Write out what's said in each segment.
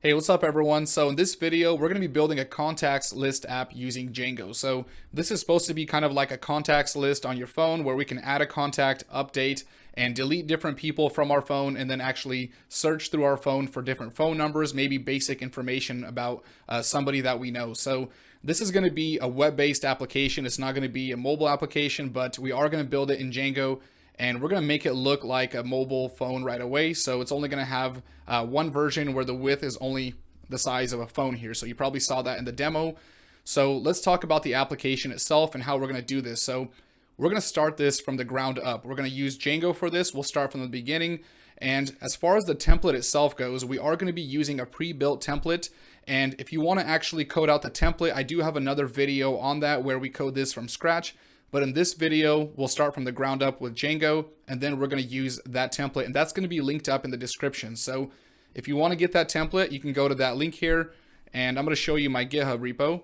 Hey, what's up everyone? So in this video, we're going to be building a contacts list app using Django. So this is supposed to be kind of like a contacts list on your phone where we can add a contact, update, and delete different people from our phone and then actually search through our phone for different phone numbers, maybe basic information about somebody that we know. So this is going to be a web-based application. It's not going to be a mobile application, but we are going to build it in Django and we're going to make it look like a mobile phone right away. So it's only going to have one version where the width is only the size of a phone here. So you probably saw that in the demo. So let's talk about the application itself and how we're going to do this. So we're going to start this from the ground up. We're going to use Django for this. We'll start from the beginning. And as far as the template itself goes, we are going to be using a pre-built template. And if you want to actually code out the template, I do have another video on that where we code this from scratch. But in this video, we'll start from the ground up with Django, and then we're going to use that template, and that's going to be linked up in the description. So if you want to get that template, you can go to that link here, and I'm going to show you my GitHub repo.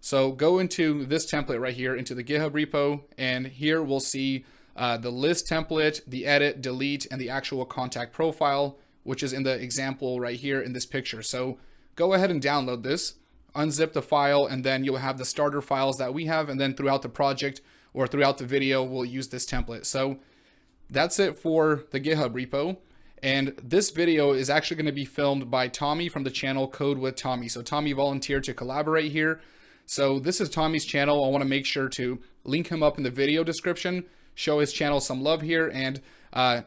So go into this template right here, into the GitHub repo, and here we'll see the list template, the edit, delete, and the actual contact profile, which is in the example right here in this picture. So go ahead and download this, unzip the file, and then you'll have the starter files that we have, and then throughout the project, or throughout the video, we'll use this template. So that's it for the GitHub repo. And this video is actually going to be filmed by Tommy from the channel Code with Tommy. So Tommy volunteered to collaborate here. So this is Tommy's channel. I want to make sure to link him up in the video description, show his channel some love here, and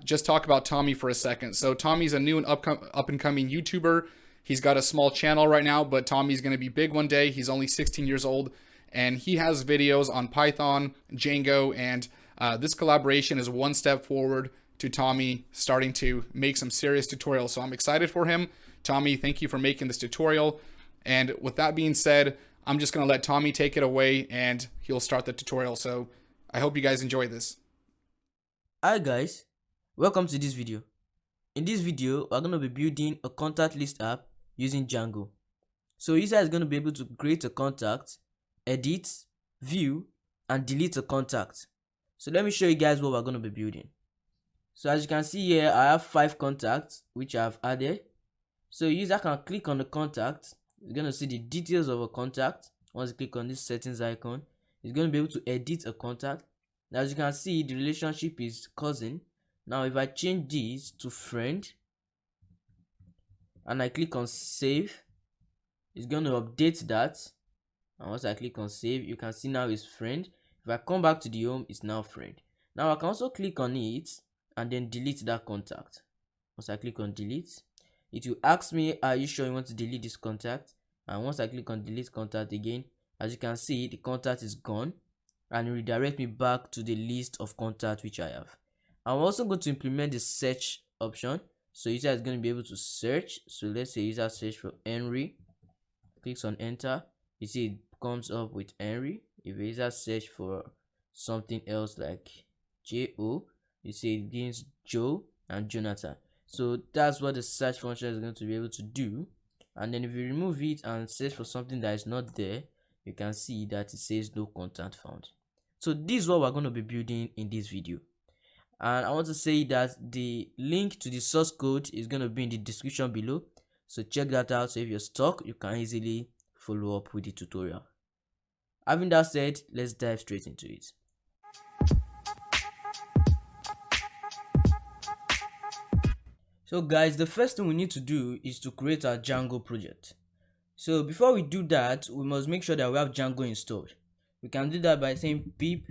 just talk about Tommy for a second. So Tommy's a new and up and coming YouTuber. He's got a small channel right now, but Tommy's going to be big one day. He's only 16 years old. And he has videos on Python, Django, and this collaboration is one step forward to Tommy starting to make some serious tutorials. So I'm excited for him. Tommy, thank you for making this tutorial. And with that being said, I'm just going to let Tommy take it away and he'll start the tutorial. So I hope you guys enjoy this. Hi guys, welcome to this video. In this video, we're going to be building a contact list app using Django. So user is going to be able to create a contact, edit, view, and delete a contact. So let me show you guys what we're going to be building. So as you can see here, I have 5 contacts which I have added. So user can click on the contact. You're going to see the details of a contact. Once you click on this settings icon, it's going to be able to edit a contact. Now, as you can see, the relationship is cousin. Now if I change this to friend and I click on save, it's going to update that. And once I click on save, you can see now it's friend. If I come back to the home, it's now friend. Now I can also click on it and then delete that contact. Once I click on delete, it will ask me, are you sure you want to delete this contact? And once I click on delete contact again, as you can see, the contact is gone and redirect me back to the list of contacts which I have. I'm also going to implement the search option. So user is going to be able to search. So let's say user search for Henry, clicks on enter. You see it comes up with Henry. If user search for something else like Jo, you see it begins Joe and Jonathan. So that's what the search function is going to be able to do. And then if you remove it and search for something that is not there, you can see that it says no contact found. So this is what we're going to be building in this video. And I want to say that the link to the source code is going to be in the description below. So check that out. So if you're stuck, you can easily follow up with the tutorial. Having that said, let's dive straight into it. So guys, the first thing we need to do is to create our Django project. So before we do that, we must make sure that we have Django installed. We can do that by saying pip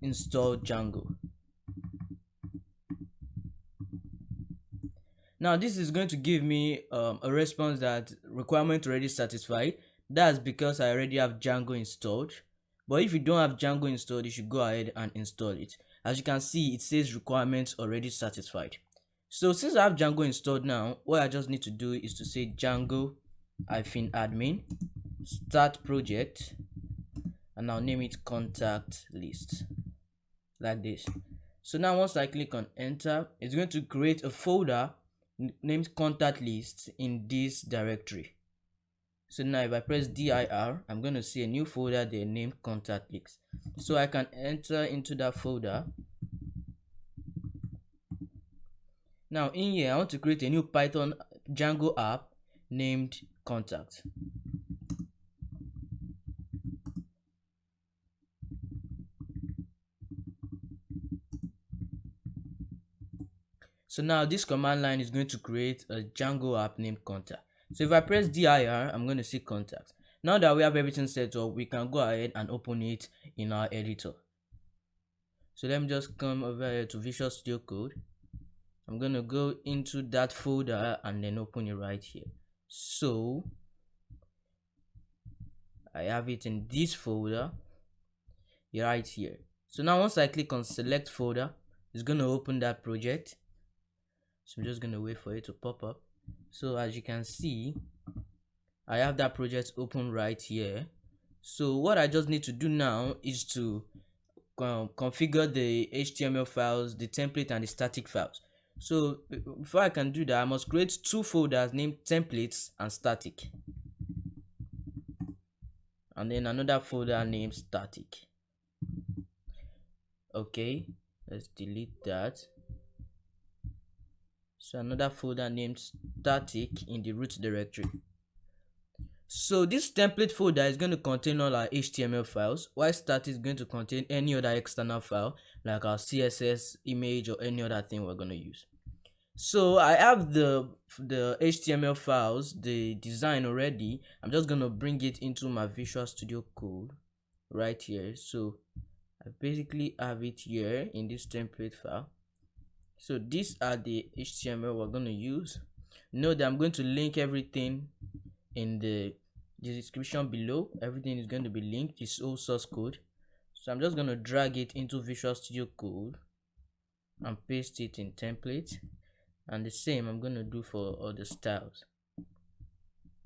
install Django. Now this is going to give me a response that requirement already satisfied. That's because I already have Django installed. But if you don't have Django installed, you should go ahead and install it. As you can see, it says requirements already satisfied. So since I have Django installed now, what I just need to do is to say Django-admin start project, and I'll name it contact list like this. So now once I click on enter, it's going to create a folder named contact list in this directory. So now if I press dir, I'm going to see a new folder there named contact list. So I can enter into that folder. Now in here, I want to create a new Python Django app named contact. So now this command line is going to create a Django app named contact. So if I press dir, I'm going to see contact. Now that we have everything set up, we can go ahead and open it in our editor. So let me just come over here to Visual Studio Code. I'm going to go into that folder and then open it right here. So I have it in this folder right here. So now once I click on select folder, it's going to open that project. So I'm just going to wait for it to pop up. So as you can see, I have that project open right here. So what I just need to do now is to configure the HTML files, the template and the static files. So before I can do that, I must create two folders named templates and static, and then another folder named static. Okay, let's delete that. So another folder named static in the root directory. So this template folder is going to contain all our HTML files, while static is going to contain any other external file like our CSS, image, or any other thing we're going to use. So I have the HTML files, the design already. I'm just going to bring it into my Visual Studio Code right here. So I basically have it here in this template file. So these are the HTML we're going to use. Note that I'm going to link everything in the description below. Everything is going to be linked. It's all source code. So I'm just going to drag it into Visual Studio Code and paste it in template, and the same I'm going to do for other styles.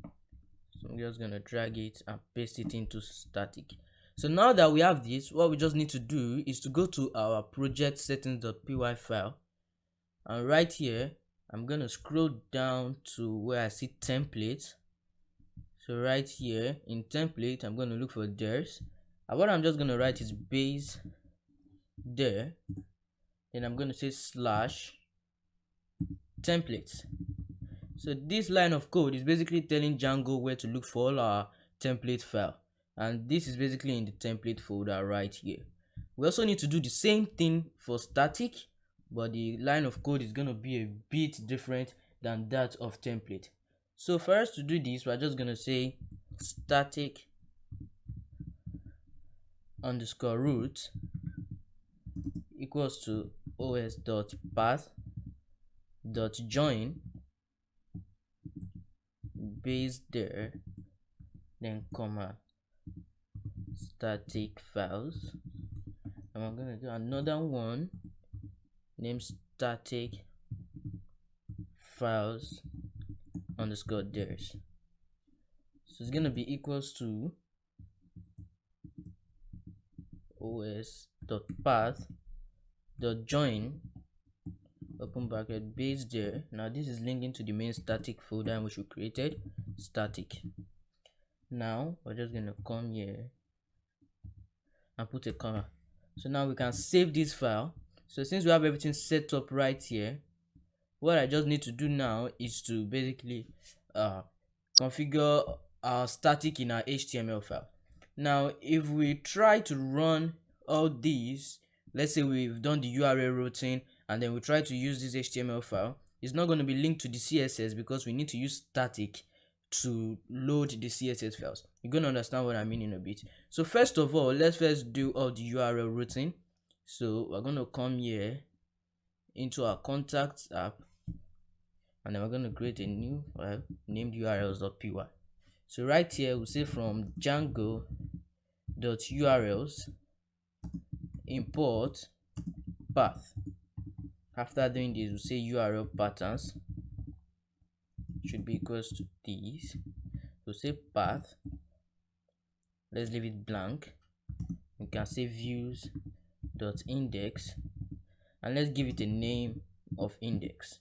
So I'm just going to drag it and paste it into static. So now that we have this, what we just need to do is to go to our project settings.py file, and right here I'm going to scroll down to where I see templates. So right here in template, I'm going to look for theirs, and what I'm just going to write is base there. Then I'm going to say slash templates. So this line of code is basically telling Django where to look for all our template file, and this is basically in the template folder right here. We also need to do the same thing for static, but the line of code is going to be a bit different than that of template. So for us to do this, we're just going to say static underscore root equals to os.path.join base there, then comma static files, and I'm going to do another one named static files underscore theirs. So it's going to be equals to os.path.join open bracket base there. Now this is linking to the main static folder which we created, static. Now we're just going to come here and put a comma. So now we can save this file. So since we have everything set up right here, what I just need to do now is to basically configure our static in our HTML file. Now if we try to run all these, let's say we've done the URL routing and then we try to use this HTML file, it's not going to be linked to the CSS because we need to use static to load the CSS files. You're going to understand what I mean in a bit. So first of all, let's first do all the URL routing. So we're going to come here into our contacts app, and then we're going to create a new file named urls.py. So right here we'll say from django.urls import path. After doing this, we'll say URL patterns should be equals to these. We'll say path, let's leave it blank. We can say views.index, and let's give it a name of index.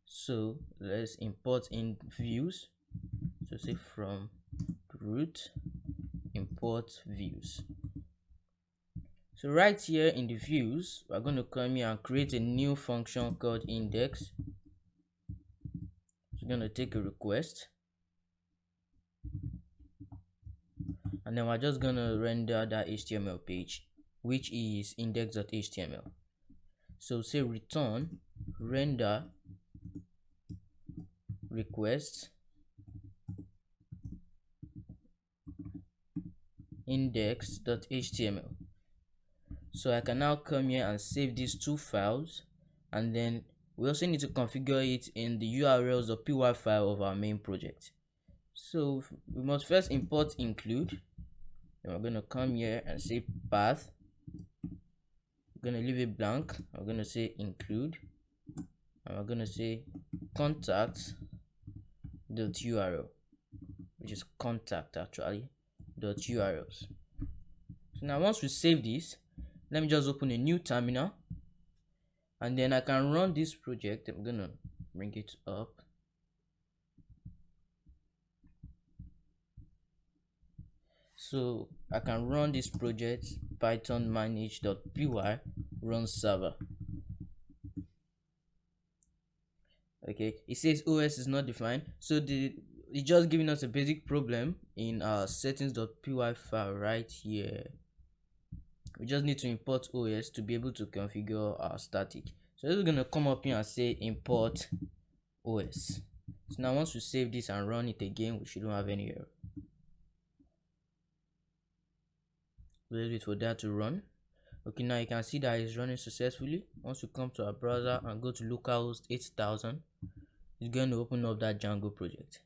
So let's import in views. So say from root import views. So right here in the views, we're going to come here and create a new function called index. So we're going to take a request, and then we're just going to render that HTML page, which is index.html. So say return render request index.html. So I can now come here and save these two files, and then we also need to configure it in the urls.py file of our main project. So we must first import include, then we're going to come here and say path. We're going to leave it blank. We're going to say include, and we're going to say contact.url, which is contact actually .urls. So now once we save this, let me just open a new terminal, and then I can run this project. I'm gonna bring it up. So I can run this project python manage.py run server. Okay, it says OS is not defined, so it's just giving us a basic problem in our settings.py file right here. We just need to import OS to be able to configure our static. So this is going to come up here and say import OS. So now once we save this and run it again, we shouldn't have any error. Let's wait for that to run. Okay, now you can see that it's running successfully. Once we come to our browser and go to localhost 8000, it's going to open up that Django project.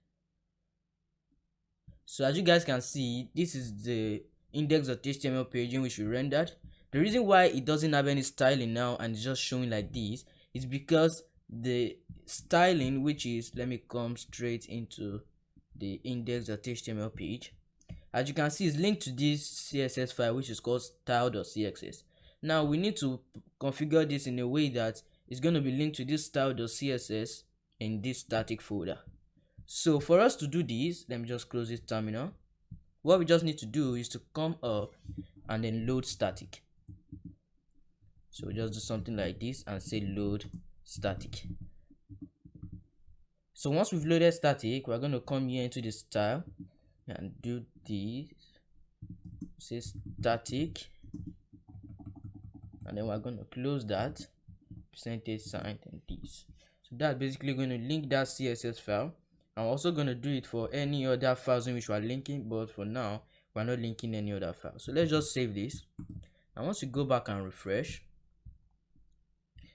So as you guys can see, this is the index.html page in which we rendered. The reason why it doesn't have any styling now and it's just showing like this is because the styling, which is, let me come straight into the index.html page, as you can see, is linked to this CSS file which is called style.css. Now we need to configure this in a way that it's going to be linked to this style.css in this static folder. So for us to do this, let me just close this terminal. What we just need to do is to come up and then load static. So we just do something like this and say load static. So once we've loaded static, we're going to come here into the style and do this, say static, and then we're going to close that percentage sign and this. So that's basically going to link that CSS file. I'm also going to do it for any other files in which we are linking, but for now we're not linking any other file. So let's just save this, and once we go back and refresh,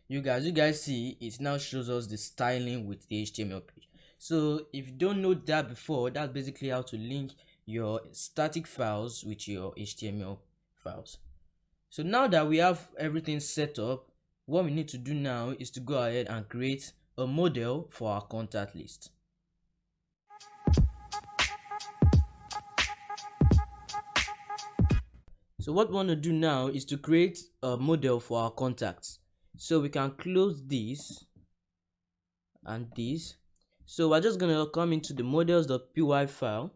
you guys see it now shows us the styling with the HTML page. So if you don't know that before, that's basically how to link your static files with your HTML files. So now that we have everything set up, what we need to do now is to go ahead and create a model for our contact list. So what we want to do now is to create a model for our contacts. So we can close this and this. So we're just going to come into the models.py file,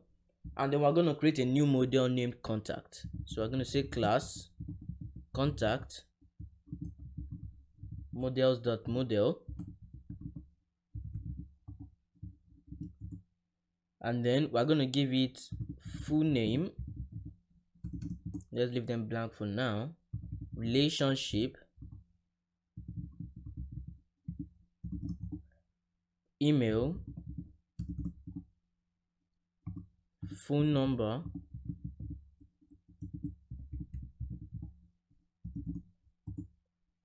and then we're going to create a new model named contact. So we're going to say class contact models.model, and then we're going to give it full name. Let's leave them blank for now. Relationship, email, phone number,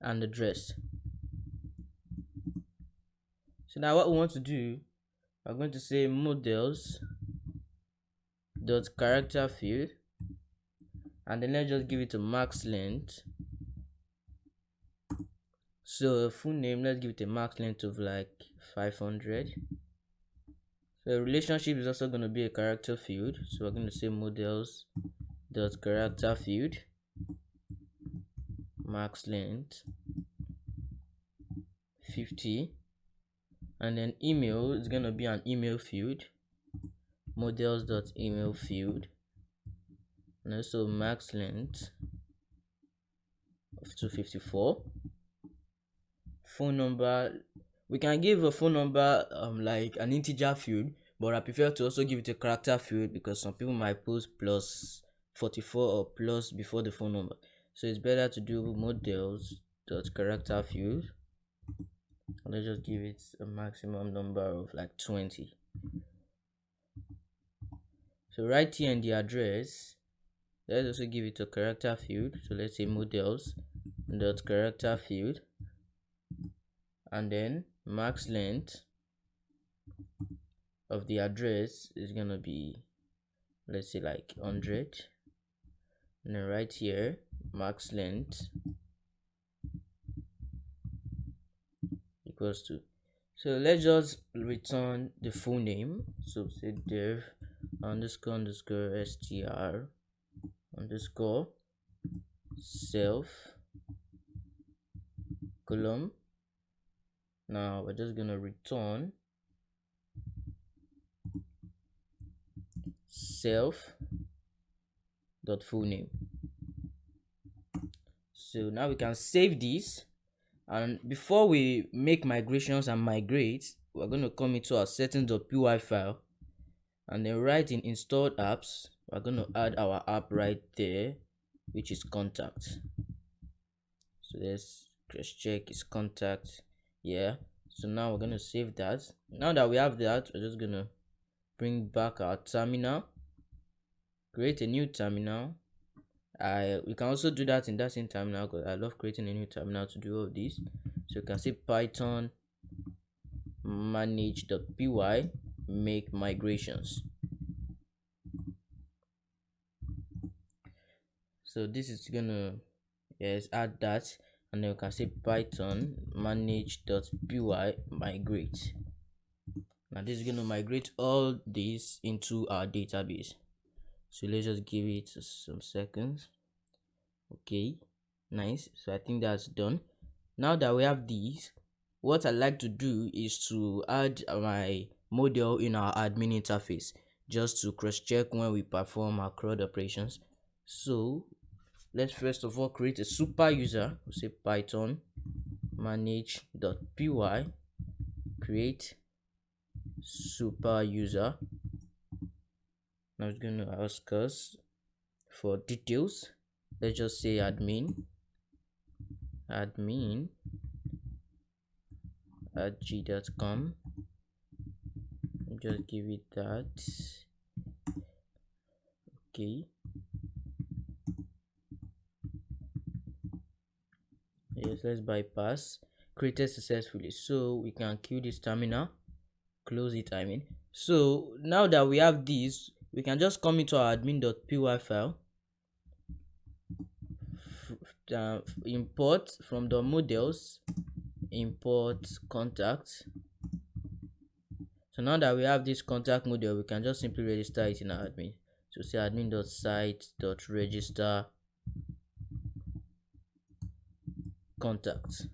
and address. So now what we want to do, we're going to say models dot character field, and then let's just give it a max length. So full name, let's give it a max length of like 500. So relationship is also going to be a character field, so we're going to say models dot character field, max length 50, and then email is going to be an email field, models dot email field, and also max length of 254. Phone number, we can give a phone number like an integer field, but I prefer to also give it a character field because some people might post plus 44 or plus before the phone number. So it's better to do models dot character field. Let's just give it a maximum number of like 20. So right here in the address, let's also give it a character field. So let's say models dot character field, and then max length of the address is gonna be, let's say, like 100, and then right here max length equals to, so let's just return the full name. So say dev underscore str underscore self column. Now we're just gonna return self dot full name. So now we can save this, and before we make migrations and migrate, we're going to come into our settings.py file, and then right in installed apps, we're going to add our app right there, which is contact. So let's just check its contact. Yeah, so now we're going to save that. Now that we have that, we're just going to bring back our terminal, create a new terminal. We can also do that in that same terminal because I love creating a new terminal to do all of this. So you can say python manage.py make migrations. So this is gonna, yes, add that, and then you can say python manage.py migrate. Now this is gonna migrate all this into our database. So let's just give it some seconds. Okay, nice. So I think that's done. Now that we have these, what I like to do is to add my model in our admin interface just to cross check when we perform our CRUD operations. So let's first of all create a super user. We'll say python manage.py create super user. Now it's going to ask us for details. Let's just say admin at g.com. Just give it that. Okay, yes, let's bypass created successfully. So we can kill this terminal, close it. So now that we have this, we can just come into our admin.py file, import from the models, import contact. So now that we have this contact model, we can just simply register it in our admin. So say admin.site.register contact.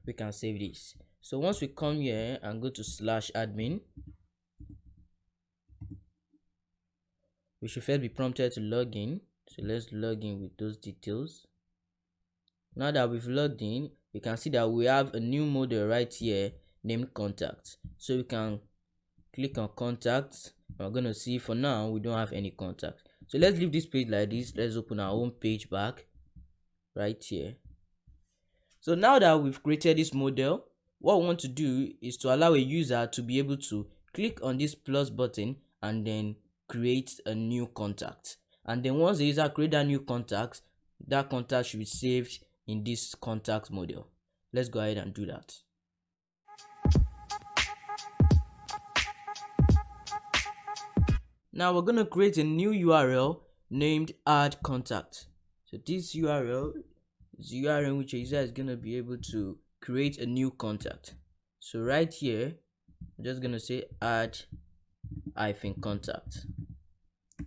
We can save this. So once we come here and go to /admin, we should first be prompted to log in. So let's log in with those details. Now that we've logged in, we can see that we have a new model right here named contact. So we can click on contact. We're going to see for now we don't have any contact. So let's leave this page like this. Let's open our own page back right here. So now that we've created this model, what we want to do is to allow a user to be able to click on this plus button and then create a new contact. And then once the user creates that new contact, that contact should be saved in this contact model. Let's go ahead and do that. Now we're going to create a new URL named add contact. So this URL is the URL in which a user is going to be able to create a new contact. So right here, I'm just going to say add -contact,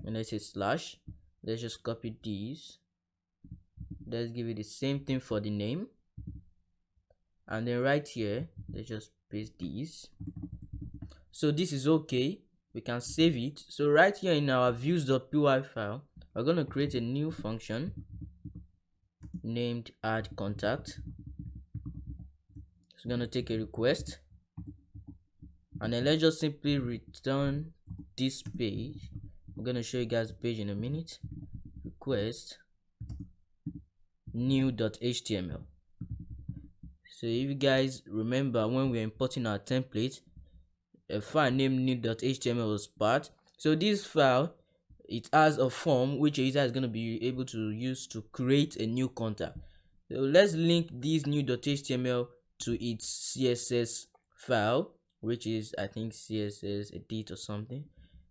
and let's say slash. Let's just copy these. Let's give it the same thing for the name, and then right here let's just paste these. So this is okay, we can save it. So right here in our views.py file, we're going to create a new function named add contact. it's gonna take a request, and then let's just simply return this page. I'm gonna show you guys the page in a minute. Request new.html. So if you guys remember, when we were importing our template, a file named new.html was part. So this file, it has a form which a user is going to be able to use to create a new contact. So let's link this new.html to its CSS file, which is, I think, CSS edit or something.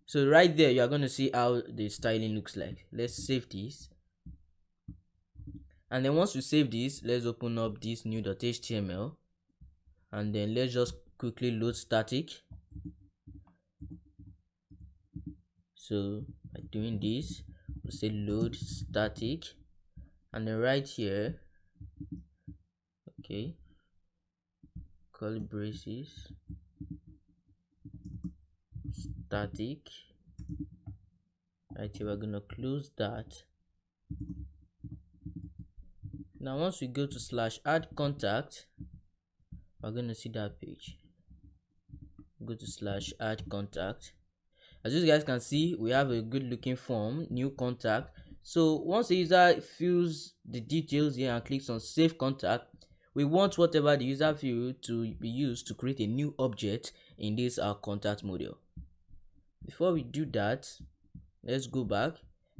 So right there, you are going to see how the styling looks like. Let's save this. And then once we save this, let's open up this new.html, and then let's just quickly load static. So by doing this, we'll say load static, and then right here, okay, curly braces, static. Right here, we're gonna close that. Now once we go to /add contact, we're gonna see that page. Go to /add contact. As you guys can see, we have a good looking form, new contact. So once the user fills the details here and clicks on save contact, we want whatever the user filled to be used to create a new object in this our contact module. Before we do that, let's go back.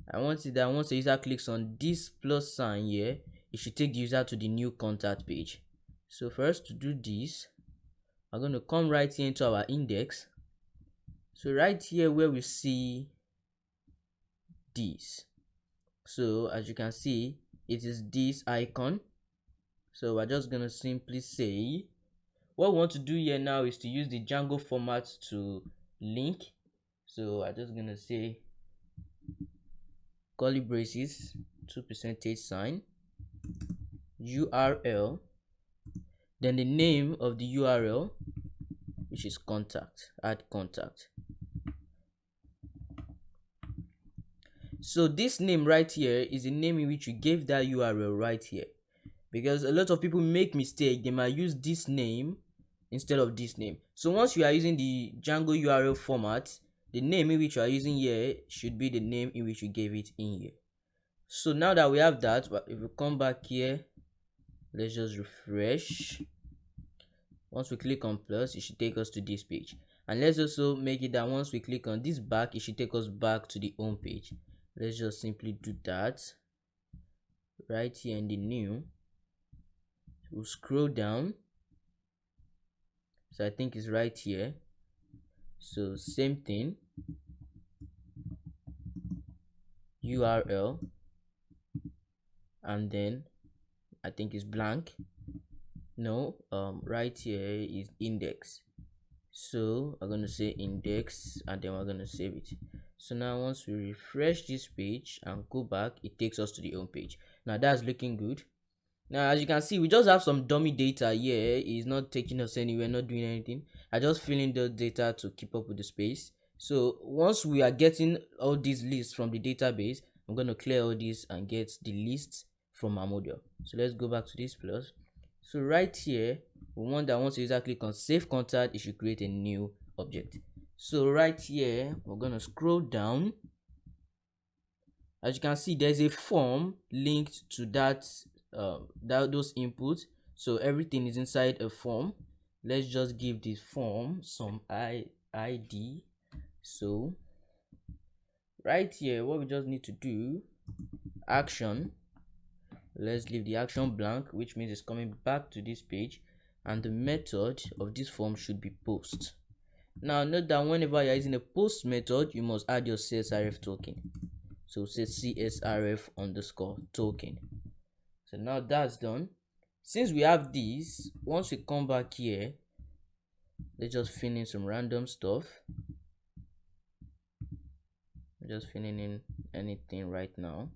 I want to see that once the user clicks on this plus sign here, it should take the user to the new contact page. So for us to do this, we're going to come right here into our index. So right here where we see this, so as you can see, it is this icon. So we're just gonna simply say what we want to do here now is to use the Django format to link. So I'm just gonna say curly braces, 2% URL, then the name of the URL, which is contact, add contact. So this name right here is the name in which you gave that URL right here, because a lot of people make mistake. They might use this name instead of this name. So once you are using the Django URL format, the name in which you are using here should be the name in which you gave it in here. So now that we have that, if we come back here, let's just refresh. Once we click on plus, it should take us to this page. And let's also make it that once we click on this back, it should take us back to the home page. Let's just simply do that right here in the new. We'll scroll down. So I think it's right here. So same thing, URL, and then I think it's blank. No, right here is index. So I'm gonna say index, and then we're gonna save it. So now once we refresh this page and go back, it takes us to the home page. Now that's looking good. Now as you can see, we just have some dummy data here. It's not taking us anywhere, not doing anything. I just fill in the data to keep up with the space. So once we are getting all these lists from the database, I'm going to clear all these and get the lists from our module. So let's go back to this plus. So right here, we want that once the user click on save contact, it should create a new object. So right here, we're going to scroll down. As you can see, there's a form linked to those inputs. So everything is inside a form. Let's just give this form some ID. So right here, what we just need to do, action. Let's leave the action blank, which means it's coming back to this page, and the method of this form should be post. Now note that whenever you're using a post method, you must add your CSRF token. So say CSRF underscore token. So now that's done. Since we have this, once we come back here, let's just fill in some random stuff. I'm just filling in anything right now.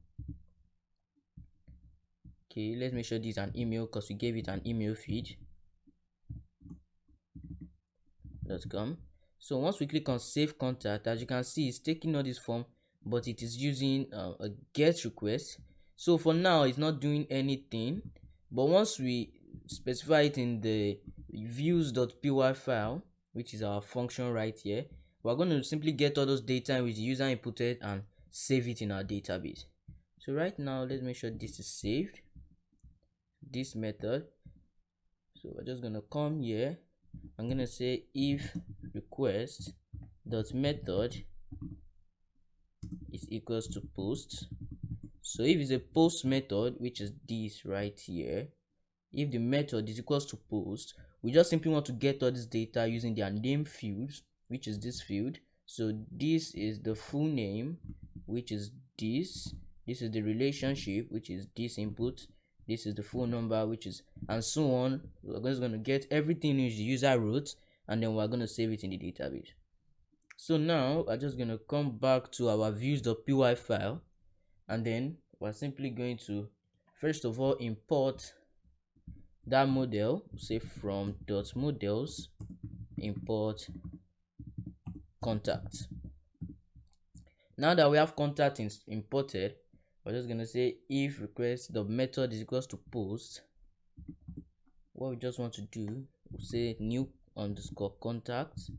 Okay, let's make sure this is an email because we gave it an email feed. Let's come. So once we click on save contact, as you can see, it's taking all this form, but it is using a get request. So for now, it's not doing anything. But once we specify it in the views.py file, which is our function right here. We're going to simply get all those data which the user inputted and save it in our database. So right now, let's make sure this is saved, this method. So we're just gonna come here. I'm gonna say if request dot method is equals to post. So if it's a post method, which is this right here, if the method is equals to post, we just simply want to get all this data using their name fields, which is this field. So this is the full name, which is this is the relationship, which is this input, this is the phone number, which is, and so on. We're just going to get everything which the user wrote, and then we're going to save it in the database. So now we're just going to come back to our views.py file, and then we're simply going to first of all import that model. Say from .models import contact. Now that we have contact imported, we're just going to say if request the method is equals to post. What we just want to do, we'll say new underscore contact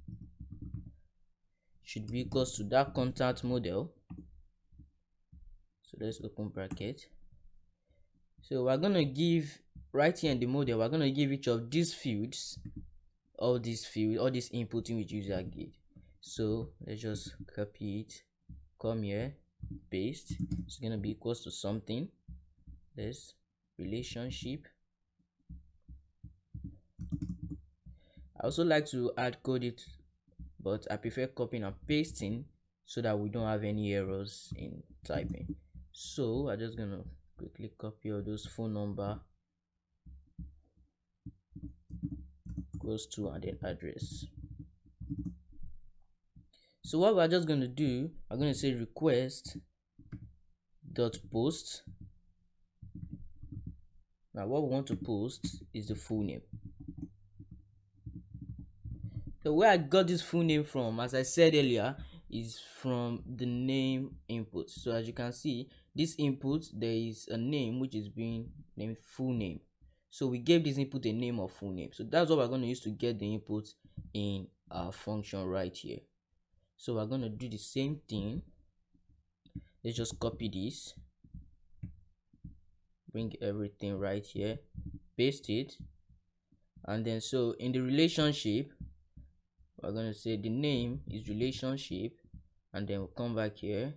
should be equals to that contact model. So let's open bracket. So we're going to give right here in the model, we're going to give each of these fields, all these inputting which user gave. So let's just copy it, come here, paste. It's going to be equals to something. This relationship. I also like to add code it, but I prefer copying and pasting so that we don't have any errors in typing. So I'm just gonna quickly copy all those phone number goes to and then address. So what we're just going to do, I'm going to say request dot post. Now what we want to post is the full name. So where I got this full name from, as I said earlier, is from the name input. So as you can see, this input, there is a name which is being named full name. So we gave this input a name of full name. So that's what we're going to use to get the input in our function right here. So we're going to do the same thing. Let's just copy this, bring everything right here, paste it, and then so in the relationship, we're going to say the name is relationship, and then we'll come back here,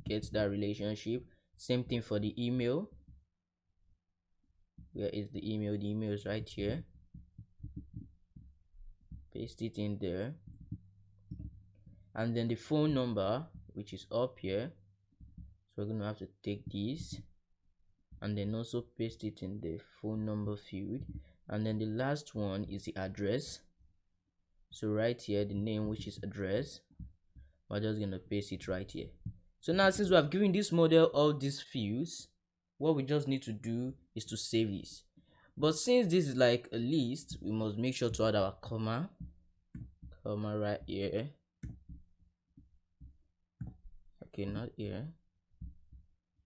get that relationship. Same thing for the email. Where is the email? The email is right here. Paste it in there. And then the phone number, which is up here. So we're going to have to take this and then also paste it in the phone number field. And then the last one is the address. So right here, the name, which is address, we're just going to paste it right here. So now since we have given this model all these fields, what we just need to do is to save this. But since this is like a list, we must make sure to add our comma right here. Okay, not here,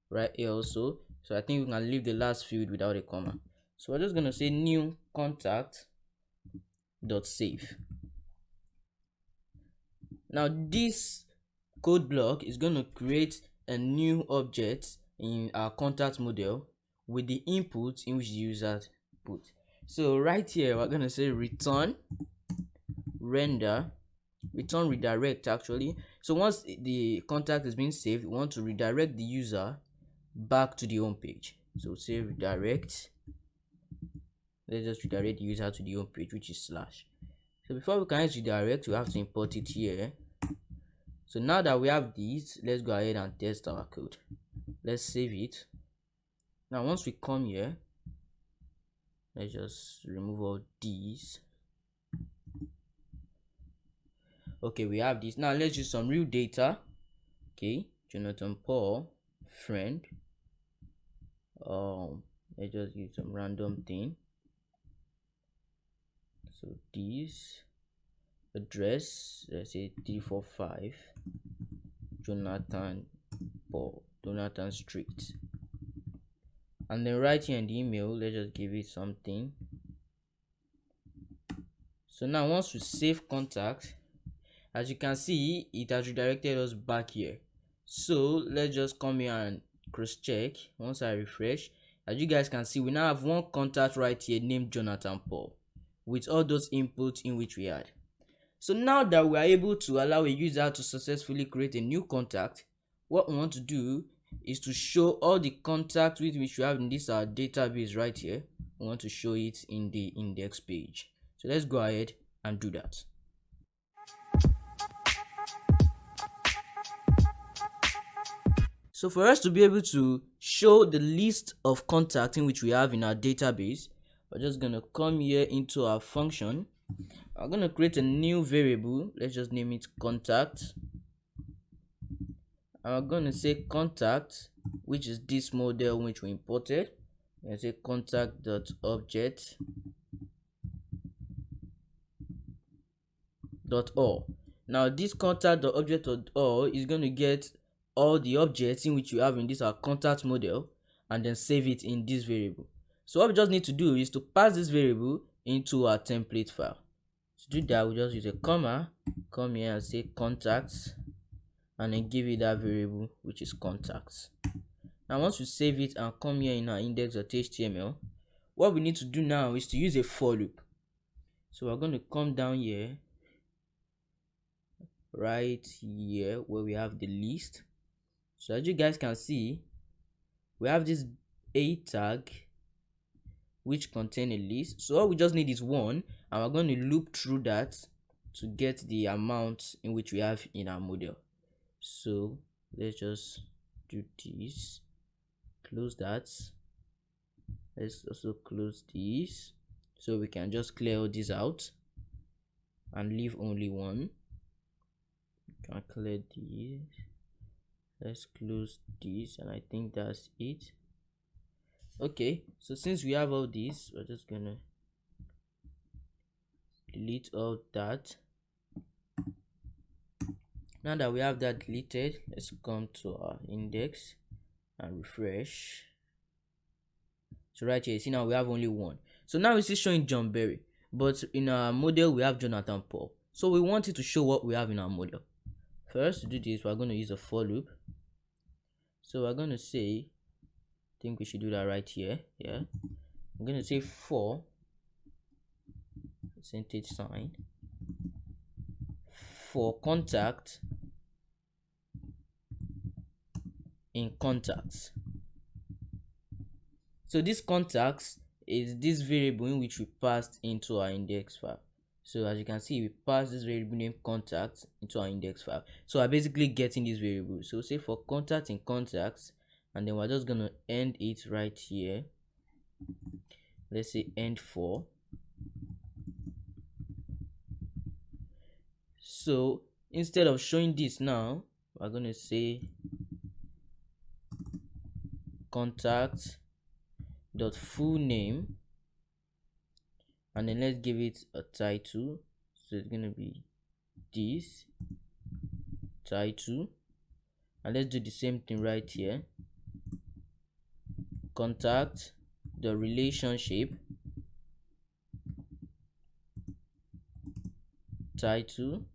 right here also. So I think we can leave the last field without a comma. So we're just going to say new contact dot save. Now this code block is going to create a new object in our contact model with the input in which the user put. So right here we're going to say return redirect actually. So once the contact is being saved, we want to redirect the user back to the home page. So say redirect. Let's just redirect the user to the home page, which is slash. So before we can use redirect, we have to import it here. So now that we have this, let's go ahead and test our code. Let's save it. Now once we come here, let's just remove all these. Okay, we have this. Now let's use some real data. Okay, Jonathan Paul, friend. Let's just use some random thing. So this address, let's say 345 Jonathan Paul, Jonathan Street. And then right here in the email, let's just give it something. So now once we save contact, as you can see, it has redirected us back here. So let's just come here and cross check. Once I refresh, as you guys can see, we now have one contact right here named Jonathan Paul with all those inputs in which we had. So now that we are able to allow a user to successfully create a new contact, what we want to do is to show all the contacts with which we have in this our database right here. We want to show it in the index page. So let's go ahead and do that. So for us to be able to show the list of contacts in which we have in our database, we're just going to come here into our function. I'm going to create a new variable. Let's just name it contact. I'm going to say contact, which is this model which we imported. And say contact.object .all. Now this contact.object.all is going to get all the objects in which you have in this our contact model and then save it in this variable. So what we just need to do is to pass this variable into our template file. To do that, we just use a comma, come here and say contacts, and then give it that variable which is contacts. Now once we save it and come here in our index.html, what we need to do now is to use a for loop. So we're going to come down here, right here where we have the list. So as you guys can see, we have this a tag which contain a list. So all we just need is one, and we're going to loop through that to get the amount in which we have in our model. So let's just do this, close that. Let's also close this, so we can just clear all this out and leave only one. Can clear this. Let's close this, and I think that's it. Okay, so since we have all this, we're just gonna delete all that. Now that we have that deleted, let's come to our index and refresh. So right here, see now we have only one. So now it's showing John Berry, but in our model we have Jonathan Paul. So we want it to show what we have in our model. First, to do this, we're going to use a for loop. So we're going to say, I think we should do that right here. Yeah, I'm going to say for percentage sign for contact in contacts. So this contacts is this variable in which we passed into our index file. So as you can see, we pass this variable name contacts into our index file. So I'm basically getting this variable. So say for contact in contacts, and then we're just gonna end it right here. Let's say end for. So instead of showing this now, we're gonna say contact dot full name, and then let's give it a title. So it's gonna be this title, and let's do the same thing right here. Contact the relationship title,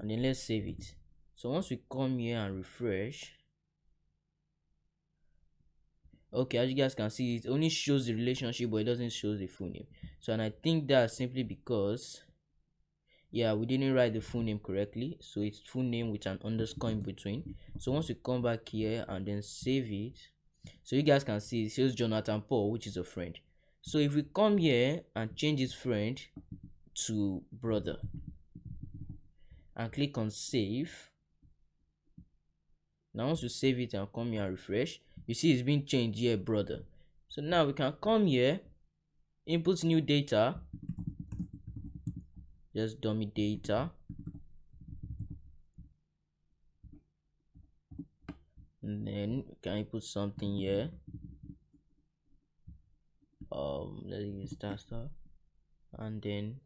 and then let's save it. So once we come here and refresh, okay, as you guys can see, it only shows the relationship but it doesn't show the full name. So, and I think that's simply because, yeah, we didn't write the full name correctly. So it's full name with an underscore in between. So once we come back here and then save it, so you guys can see it shows Jonathan Paul, which is a friend. So if we come here and change his friend to brother and click on save, now once we save it and come here and refresh, you see it's been changed here, brother. So now we can come here, input new data, just dummy data, and then we can input something here. Let's use star, and then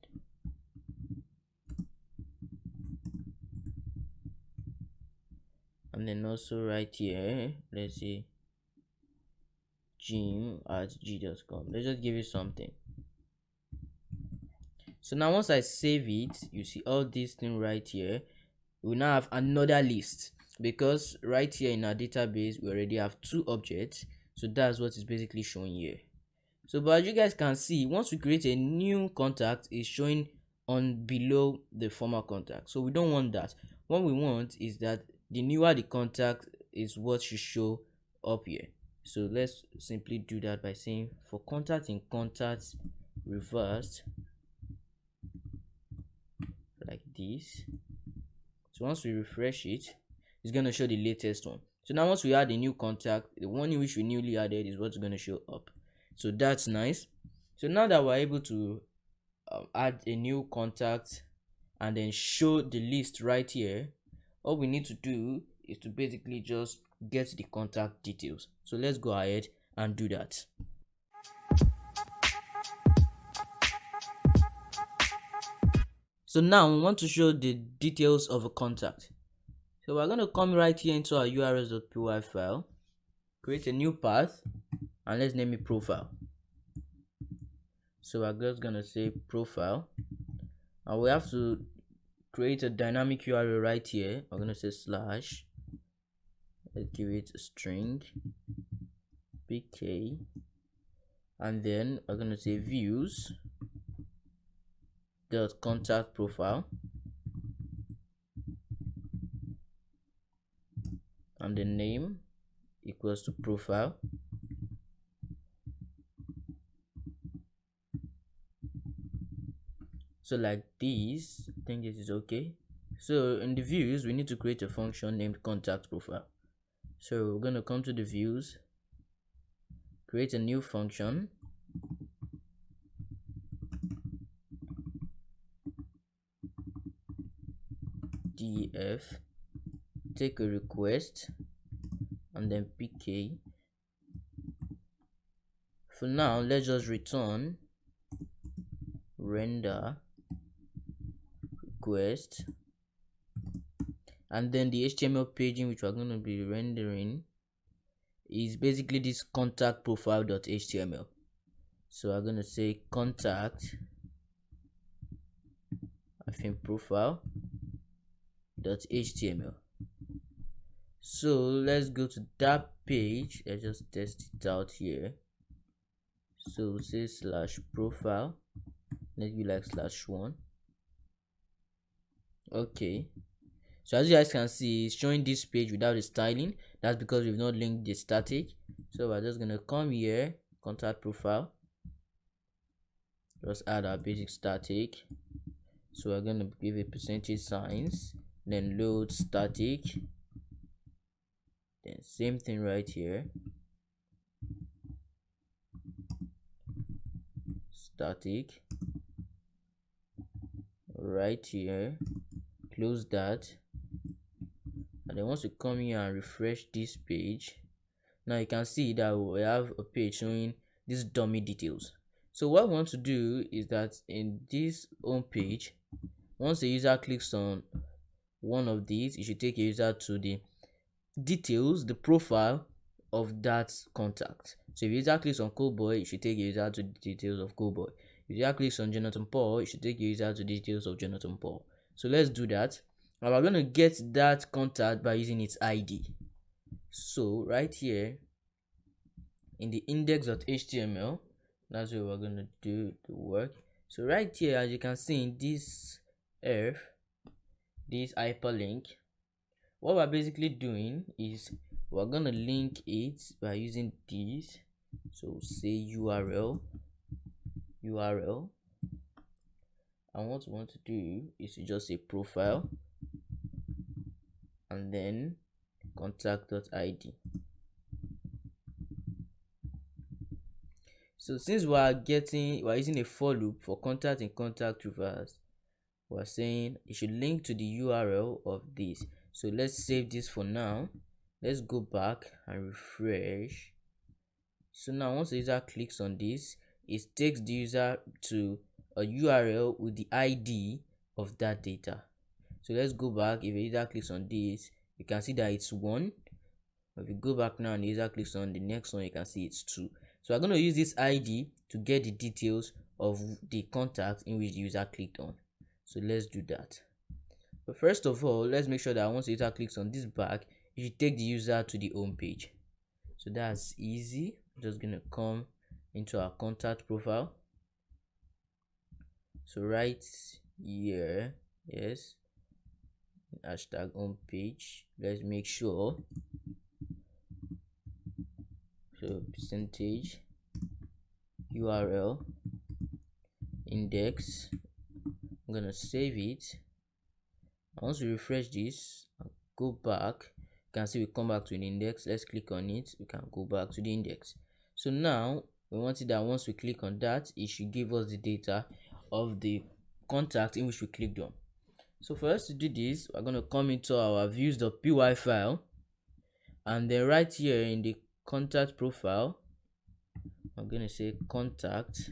also right here, let's say jim@g.com. Let's just give it something. So now once I save it, you see all these things right here. We now have another list, because right here in our database we already have 2 objects. So that's what is basically showing here. So but as you guys can see, once we create a new contact, it's showing on below the former contact. So we don't want that. What we want is that the newer the contact is what should show up here. So let's simply do that by saying for contact in contact reversed, like this. So once we refresh it, it's going to show the latest one. So now once we add a new contact, the one in which we newly added is what's going to show up. So that's nice. So now that we're able to add a new contact and then show the list right here, all we need to do is to basically just get the contact details. So let's go ahead and do that. So now we want to show the details of a contact. So we're going to come right here into our urls.py file, create a new path, and let's name it profile. So we're just going to say profile, and we have to create a dynamic URL right here. We're going to say slash, let's give it a string pk, and then we're going to say views dot contact profile, and the name equals to profile. So like this, I think this is okay. So in the views, we need to create a function named contact profile. So we're going to come to the views, create a new function, def, take a request, and then pk. For now, let's just return render request, and then the HTML paging which we're going to be rendering is basically this contact profile.html. So I'm going to say contact profile.html. So let's go to that page. Let's just test it out here. So say slash profile, let's be like /1. Okay, so as you guys can see, it's showing this page without the styling. That's because we've not linked the static. So we're just gonna come here, contact profile, just add our basic static. So we're gonna give a percentage signs, then load static, then same thing right here, static right here, close that, and then once we come here and refresh this page, now you can see that we have a page showing these dummy details. So what we want to do is that in this home page, once the user clicks on one of these, it should take a user to the details, the profile of that contact. So if user clicks on Cowboy, it should take a user to the details of Cowboy. If user clicks on Jonathan Paul, it should take a user to the details of Jonathan Paul. So let's do that. Now we're going to get that contact by using its ID. So right here in the index.html, that's where we're going to do the work. So right here, as you can see in this this hyperlink, what we're basically doing is we're going to link it by using this. So say URL, and what we want to do is to just say profile and then contact.id. So since we're using a for loop for contact and contact reverse, we're saying it should link to the URL of this. So let's save this for now. Let's go back and refresh. So now once the user clicks on this, it takes the user to a URL with the ID of that data. So let's go back. If the user clicks on this, you can see that it's 1. If you go back now and the user clicks on the next one, you can see it's 2. So I'm going to use this ID to get the details of the contact in which the user clicked on. So let's do that. But first of all, let's make sure that once the user clicks on this bag, it should take the user to the home page. So that's easy. I'm just gonna come into our contact profile. So right here, yes, hashtag home page. Let's make sure. So percentage URL index. I'm gonna save it. Once we refresh this and go back, you can see we come back to an index. Let's click on it. We can go back to the index. So now we want it that once we click on that, it should give us the data of the contact in which we clicked on. So for us to do this, we're going to come into our views.py file, and then right here in the contact profile, I'm going to say contact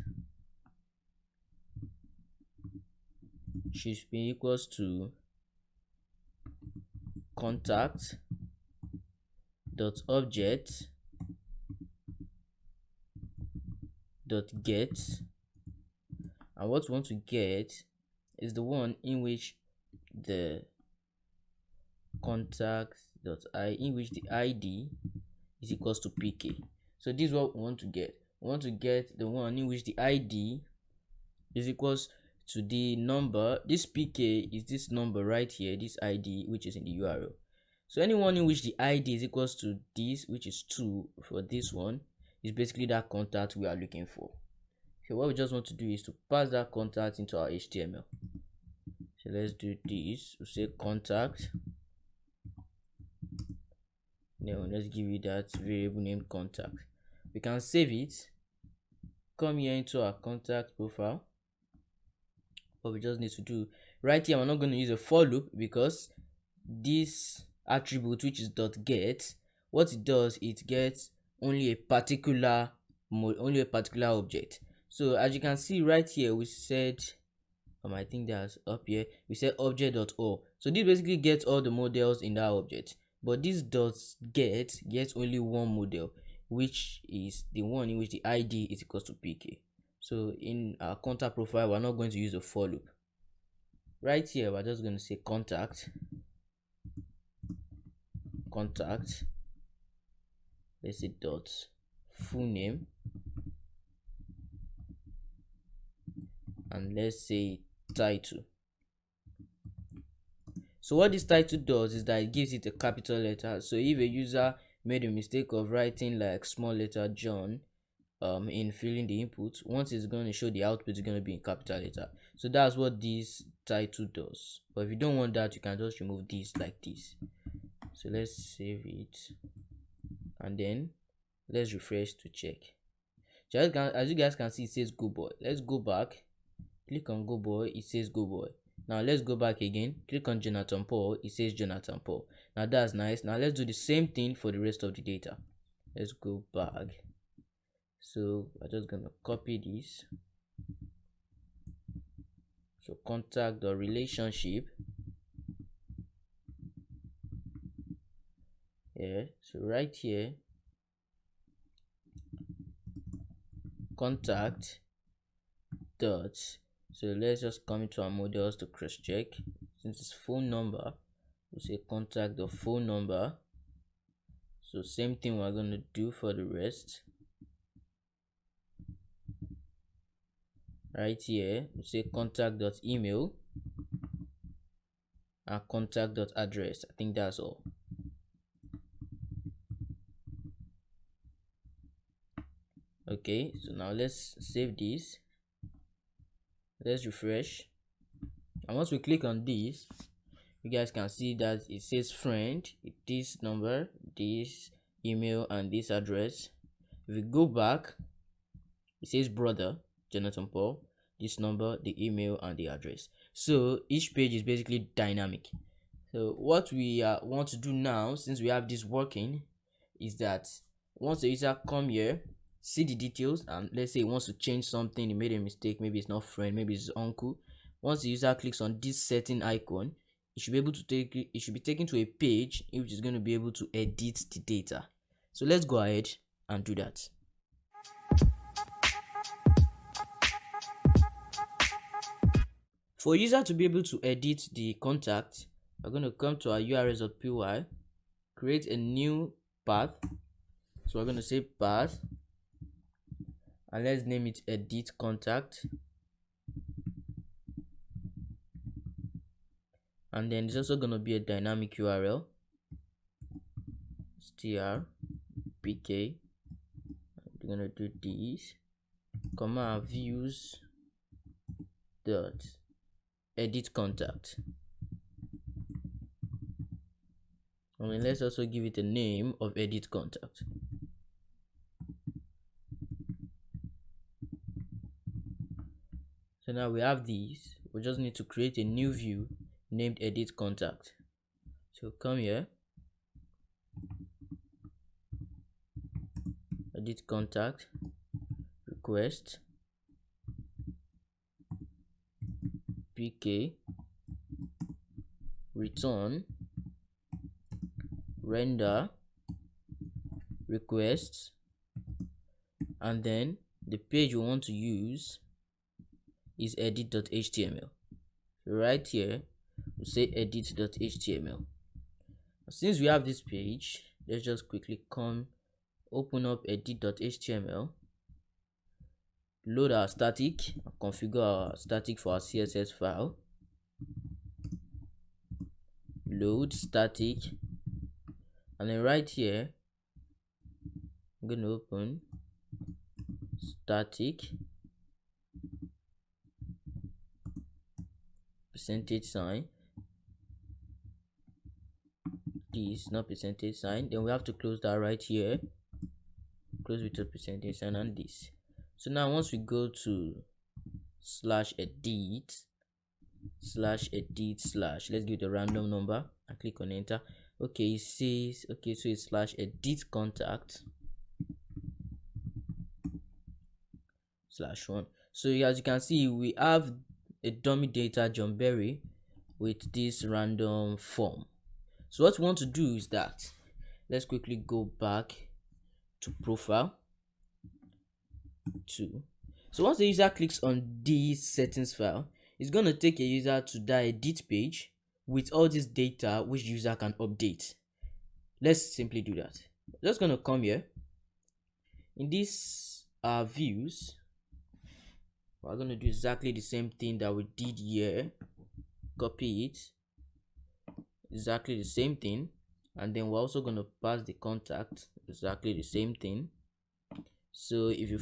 should be equals to contact dot object dot get, and what we want to get is the one in which the contact dot in which the ID is equals to pk. So this is what we want to get. We want to get the one in which the ID is equals to the number. This pk is this number right here, this ID which is in the URL. So anyone in which the ID is equals to this, which is 2 for this one, is basically that contact we are looking for. So what we just want to do is to pass that contact into our HTML. So let's do this. We'll say contact. Then let's give you that variable name contact. We can save it. Come here into our contact profile. What we just need to do right here, we're not going to use a for loop because this attribute, which is .get, what it does, it gets only a particular object. So as you can see right here, we said I think that's up here, we said object.all. So this basically gets all the models in that object, but this .get gets only one model, which is the one in which the ID is equals to pk. So in our contact profile, we're not going to use a for loop. Right here, we're just going to say contact, let's say dot full name, and let's say title. So what this title does is that it gives it a capital letter. So if a user made a mistake of writing like small letter John in filling the input, once it's going to show the output, is going to be in capital letter. So that's what this title does. But if you don't want that, you can just remove this like this. So let's save it, and then let's refresh to check. As you guys can see, it says go boy. Let's go back, click on go boy, it says go boy. Now let's go back again, click on Jonathan Paul, it says Jonathan Paul. Now that's nice. Now let's do the same thing for the rest of the data. Let's go back. So I'm just gonna copy this. So contact the relationship. Yeah, so right here, contact dot, so let's just come into our models to cross check. Since it's phone number, we'll say contact the phone number. So same thing we're going to do for the rest. Right here, we'll say contact dot email and contact dot address. I think that's all. Okay, so now let's save this. Let's refresh, and once we click on this, you guys can see that it says friend, this number, this email, and this address. If we go back, it says brother Jonathan Paul, this number, the email, and the address. So each page is basically dynamic. So what we want to do now, since we have this working, is that once the user come here, see the details, and let's say he wants to change something, he made a mistake, maybe it's not friend, maybe it's uncle. Once the user clicks on this setting icon, it should be able to it should be taken to a page which is going to be able to edit the data. So let's go ahead and do that. For user to be able to edit the contact, we're going to come to our urls.py, create a new path. So we're going to say path, and let's name it edit contact. And then there's also going to be a dynamic URL, str pk. We're going to do this, comma views dot edit contact, and then let's also give it a name of edit contact. So now we have these. We just need to create a new view named edit contact. So come here, edit contact, request, pk, return, render, request, and then the page we want to use is edit.html. So right here we say edit.html. Since we have this page, let's just quickly open up edit.html, load our static, configure our static for our CSS file, load static, and then right here I'm going to open static %, this not %, then we have to close that right here, close with a %, and this. So now once we go to /edit, let's give it a random number and click on enter. Okay, it says okay, so it's /edit contact /1. So as you can see, we have a dummy data John Berry with this random form. So what we want to do is that let's quickly go back to profile 2. So once the user clicks on this settings file, it's going to take a user to that edit page with all this data which user can update. Let's simply do that. Just going to come here in this views. We're going to do exactly the same thing that we did here, copy it, exactly the same thing, and then we're also going to pass the contact, exactly the same thing. So if you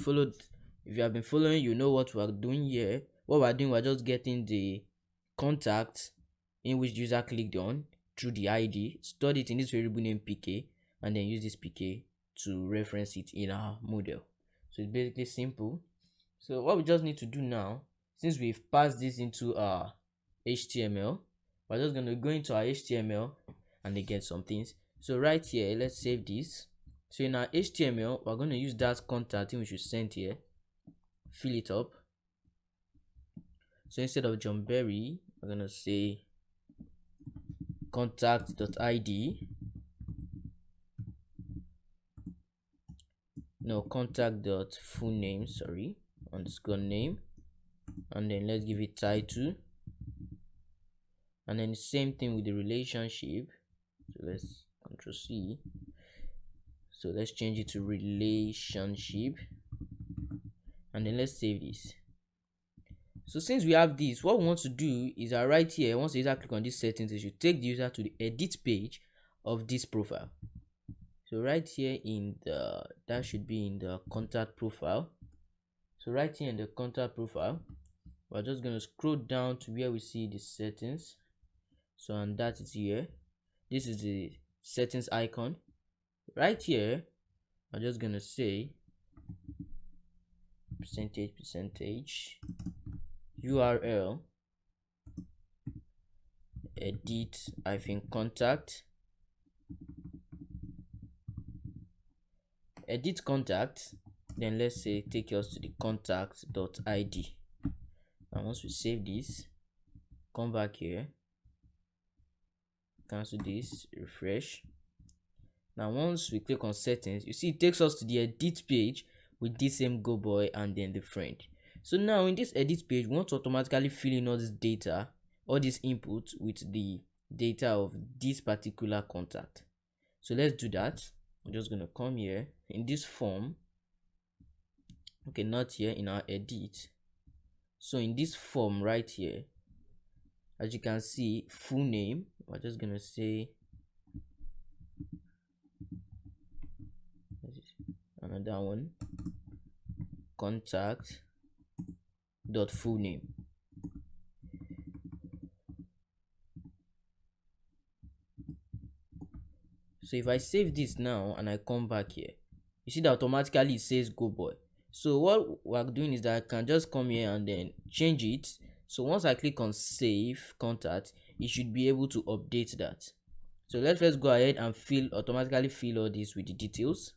have been following, you know what we're doing here. What we're doing, we're just getting the contact in which user clicked on through the ID, stored it in this variable named pk, and then use this pk to reference it in our model. So it's basically simple. So what we just need to do now, since we've passed this into our HTML, we're just going to go into our HTML and then get some things. So right here, let's save this. So in our HTML, we're going to use that contact in which we sent here, fill it up. So instead of John Berry, we're going to say contact.id, no, contact.fullname, sorry, underscore name, and then let's give it title, and then the same thing with the relationship. So let's Ctrl C. So let's change it to relationship, and then let's save this. So since we have this, what we want to do is right here, once the user click on these settings, it should take the user to the edit page of this profile. So right here in the, that should be in the contact profile. So right here in the contact profile, we're just going to scroll down to where we see the settings. So and that is here. This is the settings icon. Right here, I'm just going to say percentage URL edit-contact edit contact, then let's say take us to the contact.id. and once we save this, come back here, cancel this, refresh. Now once we click on settings, you see it takes us to the edit page with this same go boy and then the friend. So now in this edit page, we want to automatically fill in all this data, all this input with the data of this particular contact. So let's do that. I'm just going to come here in this form. Okay, not here, in our edit. So in this form right here, as you can see, full name, we're just going to say another one, contact dot full name. So if I save this now and I come back here, you see that automatically it says Go Boy. So what we're doing is that I can just come here and then change it. So once I click on save contact, it should be able to update that. So let's first go ahead and automatically fill all this with the details.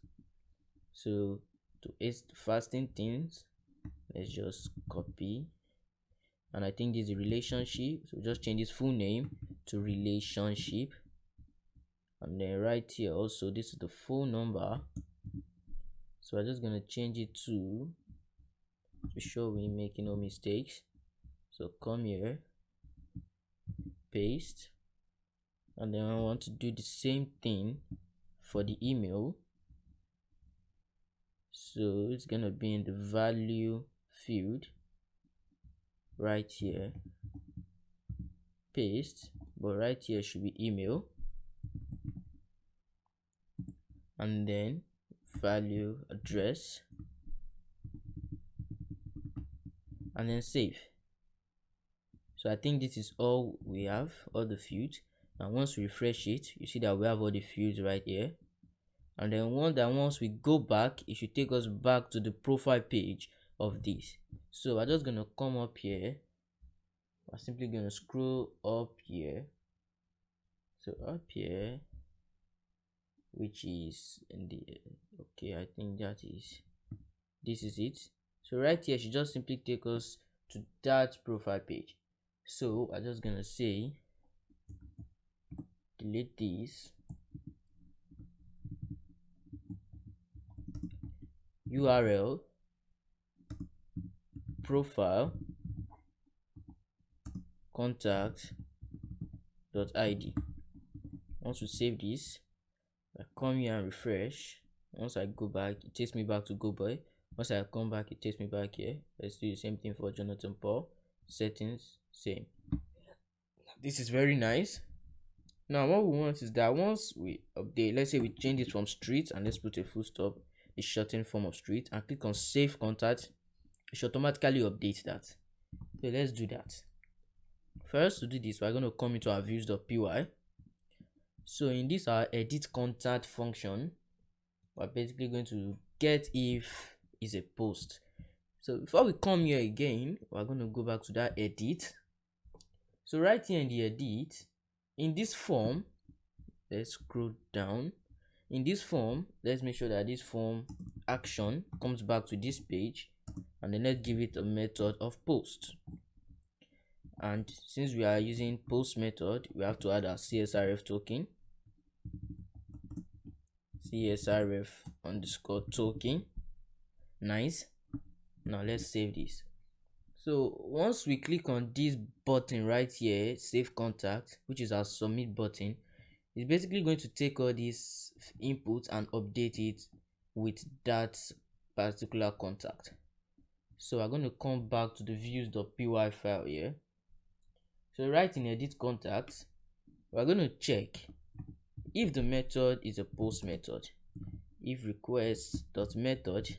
So to aid fasting things, let's just copy, and I think this is a relationship, so just change this full name to relationship, and then right here also this is the phone number, so I'm just gonna change it to be sure we're making no mistakes. So come here, paste, and then I want to do the same thing for the email. So it's gonna be in the value field right here, paste, but right here should be email, and then value address, and then save. So I think this is all we have, all the fields. And once we refresh it, you see that we have all the fields right here. And then once we go back, it should take us back to the profile page of this. So we're just gonna come up here. We're simply gonna scroll up here. So up here, which is in the okay, I think this is it. So right here should just simply take us to that profile page. So I'm just gonna say delete this, URL profile contact.id. Once we save this, I come here and refresh. Once I go back, it takes me back to Go Boy. Once I come back, it takes me back here. Let's do the same thing for Jonathan Paul. Settings, same. This is very nice. Now what we want is that once we update, let's say we change it from street, and let's put a full stop, the shortened form of street, and click on save contact, it should automatically update that. So let's do that. First, to do this, we're going to come into our views.py. So in this our edit contact function, we're basically going to get if is a post. So before we come here again, we're going to go back to that edit. So right here in the edit, in this form, let's scroll down. In this form, let's make sure that this form action comes back to this page, and then let's give it a method of post. And since we are using post method, we have to add our CSRF token, CSRF underscore token. Nice. Now let's save this. So once we click on this button right here, save contact, which is our submit button, it's basically going to take all these inputs and update it with that particular contact. So I'm going to come back to the views.py file here. So right in edit contact, we're going to check if the method is a post method. If request.method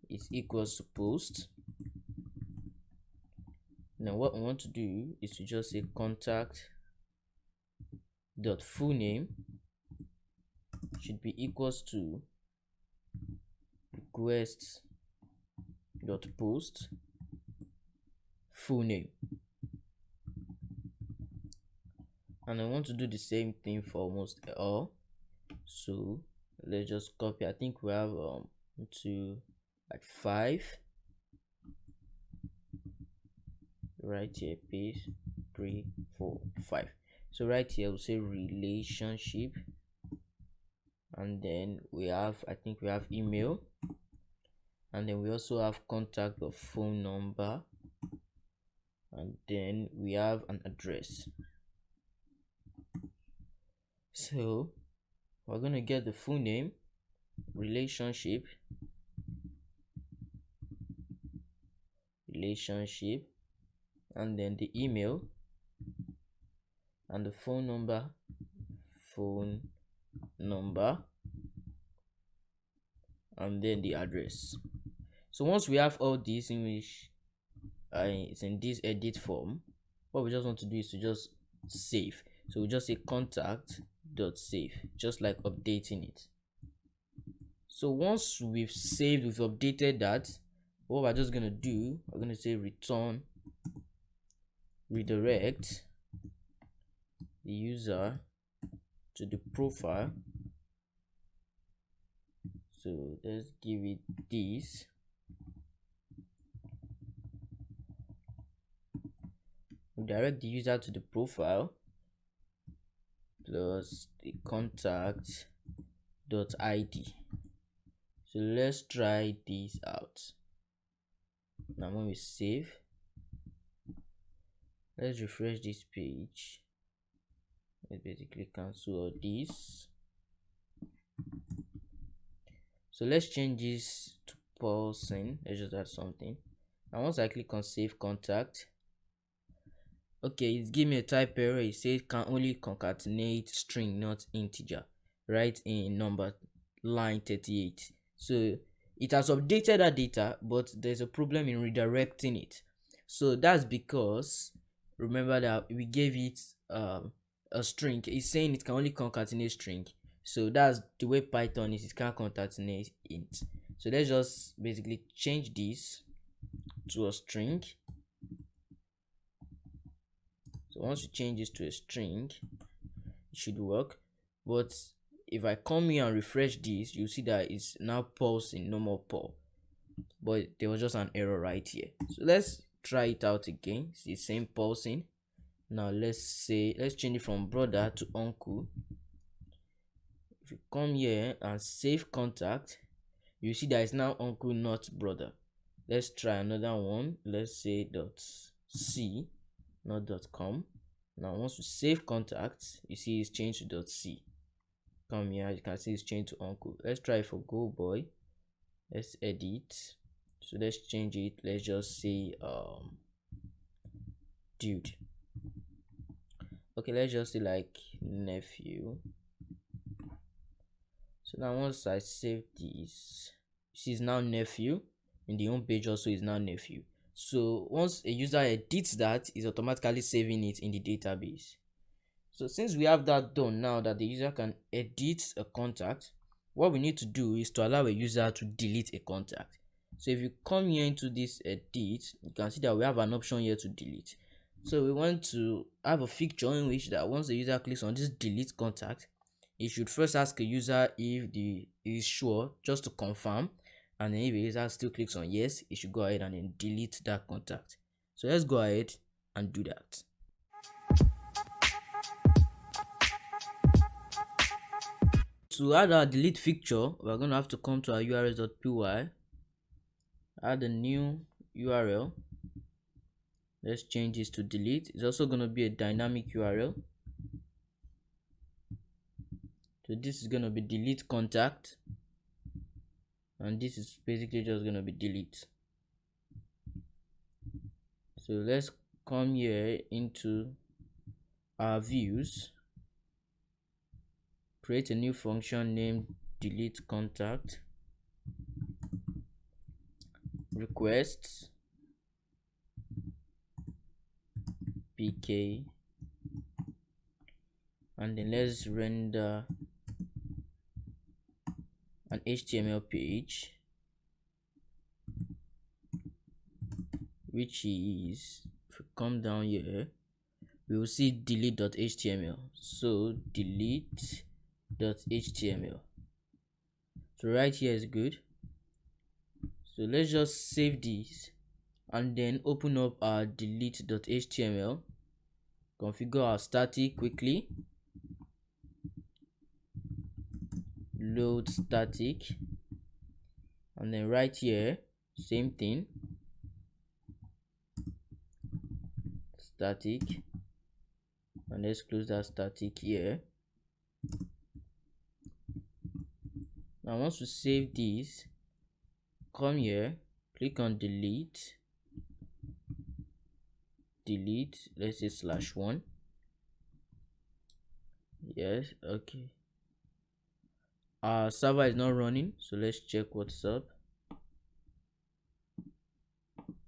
is equals to post, now what we want to do is to just say contact dot full name should be equals to request dot post full name, and I want to do the same thing for almost all. So let's just copy. I think we have to like 5 right here, paste 3 4 5. So right here we'll say relationship, and then we have, I think we have email, and then we also have contact of phone number, and then we have an address. So we're going to get the full name, relationship, and then the email, and the phone number, and then the address. So once we have all these in which it's in this edit form, what we just want to do is to just save. So we just say contact.save, just like updating it. So once we've saved, we've updated that, what we're just going to do, we're going to say return redirect the user to the profile. So let's give it this. Direct the user to the profile plus the contact.id. So let's try this out. Now when we save, let's refresh this page. Let's basically cancel all this. So let's change this to pulsing. Let's just add something. And once I click on save contact, okay, it's giving me a type error. It says can only concatenate string, not integer, right in number line 38. So it has updated that data, but there's a problem in redirecting it. So that's because remember that we gave it a string. It's saying it can only concatenate string. So that's the way Python is. It can't concatenate int. So let's just basically change this to a string. So once you change this to a string, it should work. But if I come here and refresh this, you'll see that it's now pulsing, no more pul. But there was just an error right here. So let's try it out again. It's the same pulsing. Now let's change it from brother to uncle. If you come here and save contact, you see that it's now uncle, not brother. Let's try another one. Let's say .c, not .com. Now once we save contact, you see it's changed to .c. Come here, you can see it's changed to uncle. Let's try it for go boy. Let's edit. So let's change it. Let's just say dude. Okay, let's just say like nephew. So now once I save this, see it's now nephew. In the home page also is now nephew. So once a user edits that, it's automatically saving it in the database. So since we have that done, now that the user can edit a contact, what we need to do is to allow a user to delete a contact. So if you come here into this edit, you can see that we have an option here to delete. So we want to have a feature in which that once the user clicks on this delete contact, it should first ask a user if is sure, just to confirm, and then if the user still clicks on yes, it should go ahead and then delete that contact. So let's go ahead and do that. To add our delete feature, we're going to have to come to our urls.py, add a new URL. Let's change this to delete. It's also going to be a dynamic URL. So this is going to be delete contact, and this is basically just going to be delete. So let's come here into our views, create a new function named delete contact, requests pk, and then let's render an HTML page, which is, if we come down here, we will see delete.html. So delete.html. So right here is good. So let's just save this and then open up our delete.html, configure our static quickly, load static, and then right here same thing, static, and let's close that static here. Now once we save this, come here, click on delete, let's say /1. Yes, okay, our server is not running, so let's check what's up.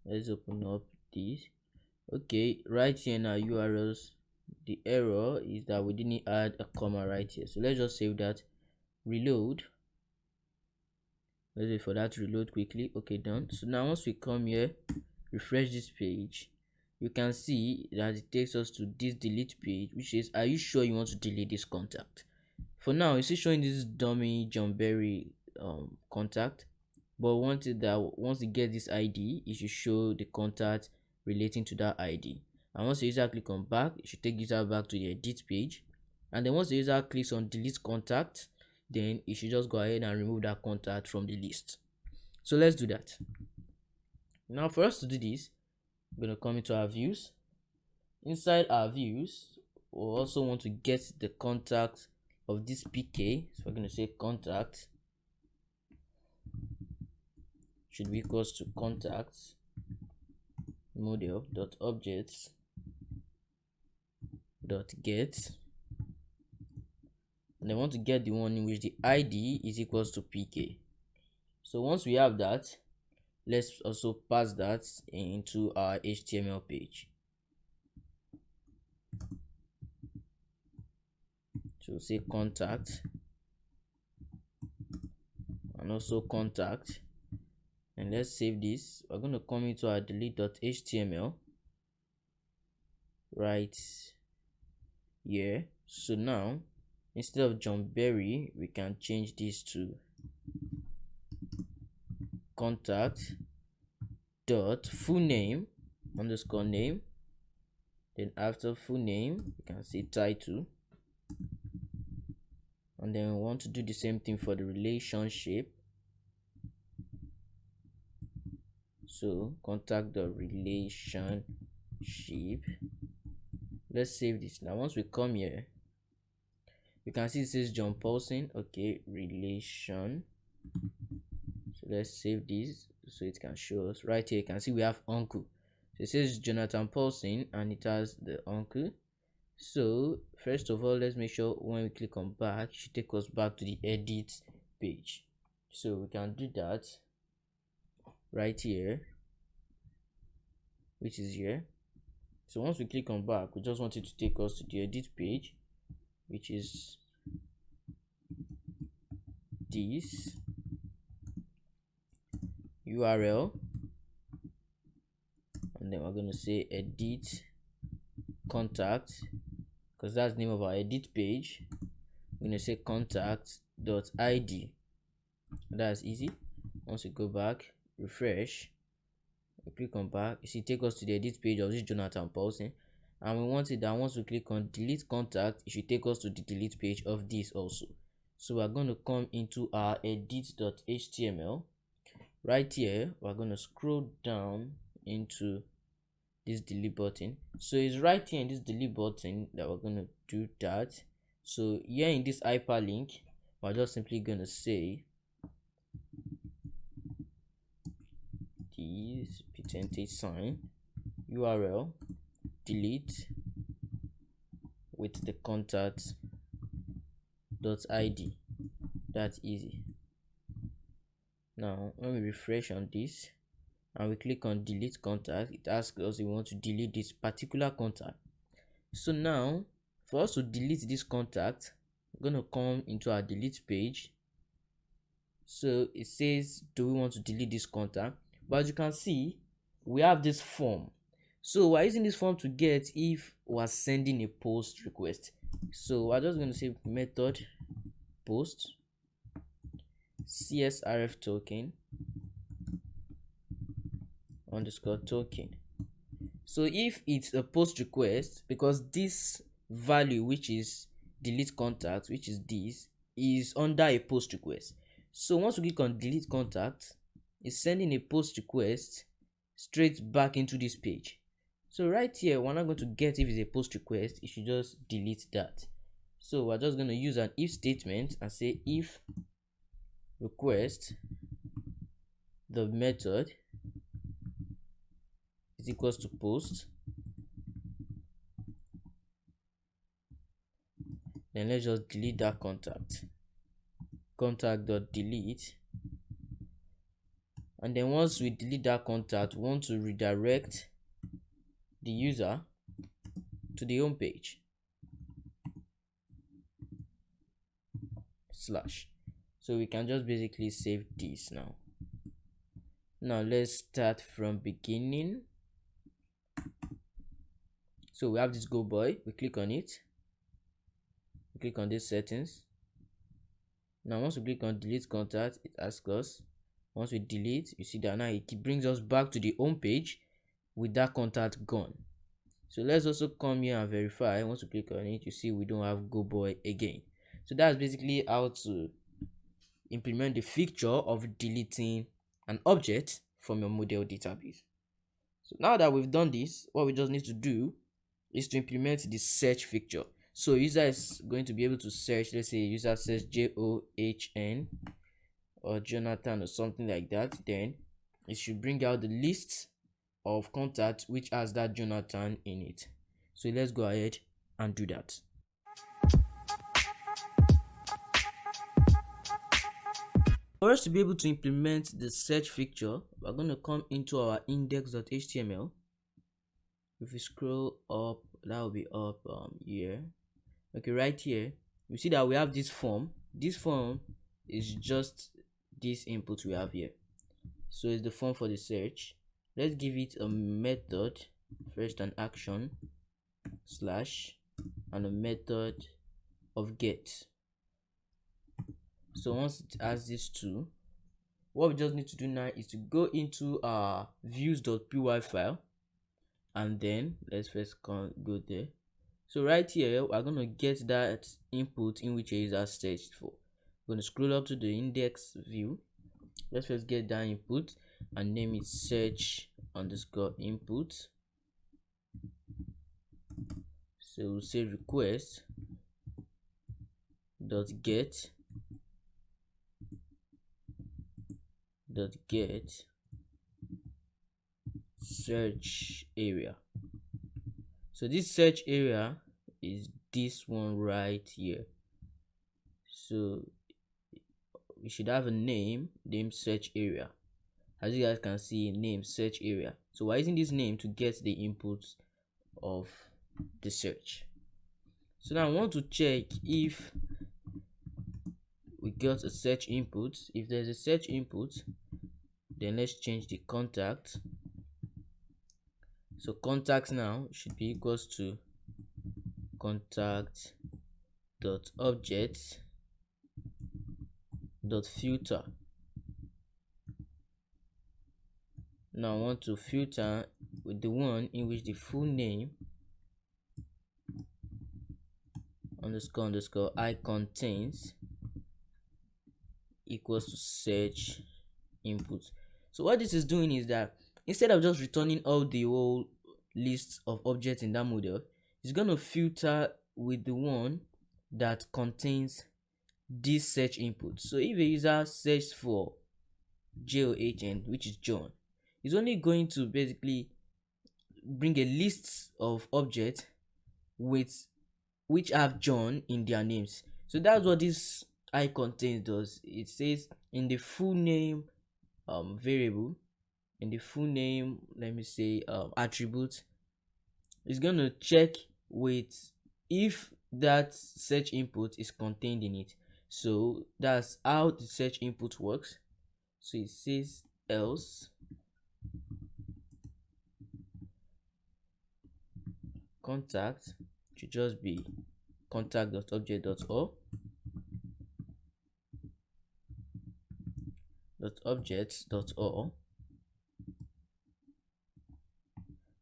Let's open up this. Okay, right here in our URLs, the error is that we didn't add a comma right here, so let's just save that, reload. Let's wait for that to reload quickly. Okay, done. So now once we come here, refresh this page, you can see that it takes us to this delete page, which is, are you sure you want to delete this contact? For now it's still showing this dummy John Berry contact, but once it gets this ID, it should show the contact relating to that ID. And once the user clicks on back, it should take user back to the edit page. And then once the user clicks on delete contact, then you should just go ahead and remove that contact from the list. So let's do that. Now for us to do this, we're going to come into our views. Inside our views, we'll also want to get the contact of this PK. So we're going to say contact should be equals to contacts model.objects.get, and I want to get the one in which the ID is equals to PK. So once we have that, let's also pass that into our HTML page. So we'll say contact and also contact, and let's save this. We're going to come into our delete.html right here. So now instead of John Berry, we can change this to contact dot full name underscore name, then after full name you can say title, and then we want to do the same thing for the relationship. So contact the relationship. Let's save this. Now once we come here, you can see it says John Paulson. Okay, relation. So let's save this so it can show us. Right here you can see we have uncle. So it says Jonathan Paulson and it has the uncle. So first of all, let's make sure when we click on back, it should take us back to the edit page. So we can do that right here, which is here. So once we click on back, we just want it to take us to the edit page, which is this URL, and then we're going to say edit contact, because that's the name of our edit page. We're going to say contact.id. That's easy. Once we go back, refresh, we click on back, you see take us to the edit page of this Jonathan Paulson, and we want it that once we click on delete contact, it should take us to the delete page of this also. So we're going to come into our edit.html. Right here we're going to scroll down into this delete button. So it's right here in this delete button that we're going to do that. So here in this hyperlink, we're just simply going to say this percentage sign URL delete with the contact.id. That's easy. Now when we refresh on this and we click on delete contact, it asks us if we want to delete this particular contact. So now for us to delete this contact, we're going to come into our delete page. So it says, do we want to delete this contact? But as you can see, we have this form. So we're using this form to get if we're sending a post request. So we're just going to say method post CSRF token underscore token. So if it's a post request, because this value, which is delete contact, which is this, is under a post request. So once we click on delete contact, is sending a post request straight back into this page. So right here, we're not going to get if it's a post request. It should just delete that. So we're just going to use an if statement and say if request the method is equals to post, then let's just delete that contact.delete. And then once we delete that contact, we want to redirect the user to the home page slash. So we can just basically save this now. Now let's start from beginning. So we have this Go Boy. We click on it. We click on these settings. Now once we click on delete contact, it asks us. Once we delete, you see that now it brings us back to the home page with that contact gone. So let's also come here and verify. Once we click on it, you see we don't have Go Boy again. So that's basically how to implement the feature of deleting an object from your model database. So now that we've done this, what we just need to do is to implement the search feature. So user is going to be able to search, let's say user says JOHN or Jonathan or something like that, then it should bring out the list of contacts which has that Jonathan in it. So let's go ahead and do that. For us to be able to implement the search feature, we're going to come into our index.html. If we scroll up, that will be up here. Okay, right here, you see that we have this form. This form is just this input we have here. So it's the form for the search. Let's give it a method, first an action, slash, and a method of get. So once it has these two, what we just need to do now is to go into our views.py file, and then let's first go there. So right here, we're going to get that input in which a user searched for. We're going to scroll up to the index view. Let's first get that input and name it search underscore input. So we'll say request dot get search area. So this search area is this one right here. So we should have a name search area. As you guys can see, name search area. So we're using this name to get the inputs of the search. So now I want to check if we got a search input. If there's a search input, then let's change the contact. So contact now should be equals to contact dot object dot filter. Now I want to filter with the one in which the full name underscore I contains equals to search input. So what this is doing is that instead of just returning all the whole list of objects in that model, it's going to filter with the one that contains this search input. So if a user searches for JOHN, which is John, it's only going to basically bring a list of objects with which have John in their names. So that's what this I contains does. It says in the full name variable, in the full name, let me say attribute, it's going to check with if that search input is contained in it. So that's how the search input works. So it says else contact should just be contact.object.all .objects.all,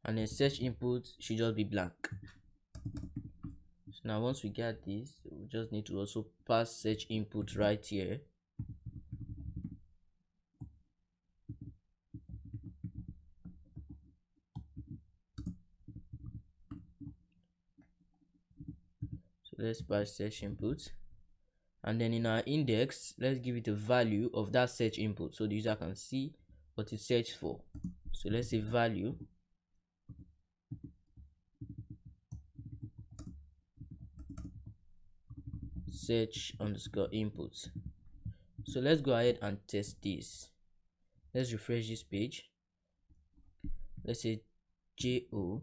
and then search input should just be blank. So now once we get this, we just need to also pass search input right here. let's pass search input, and then in our index let's give it a value of that search input so the user can see what it searched for. So let's say value search underscore input. So let's go ahead and test this. Let's refresh this page. Let's say JO.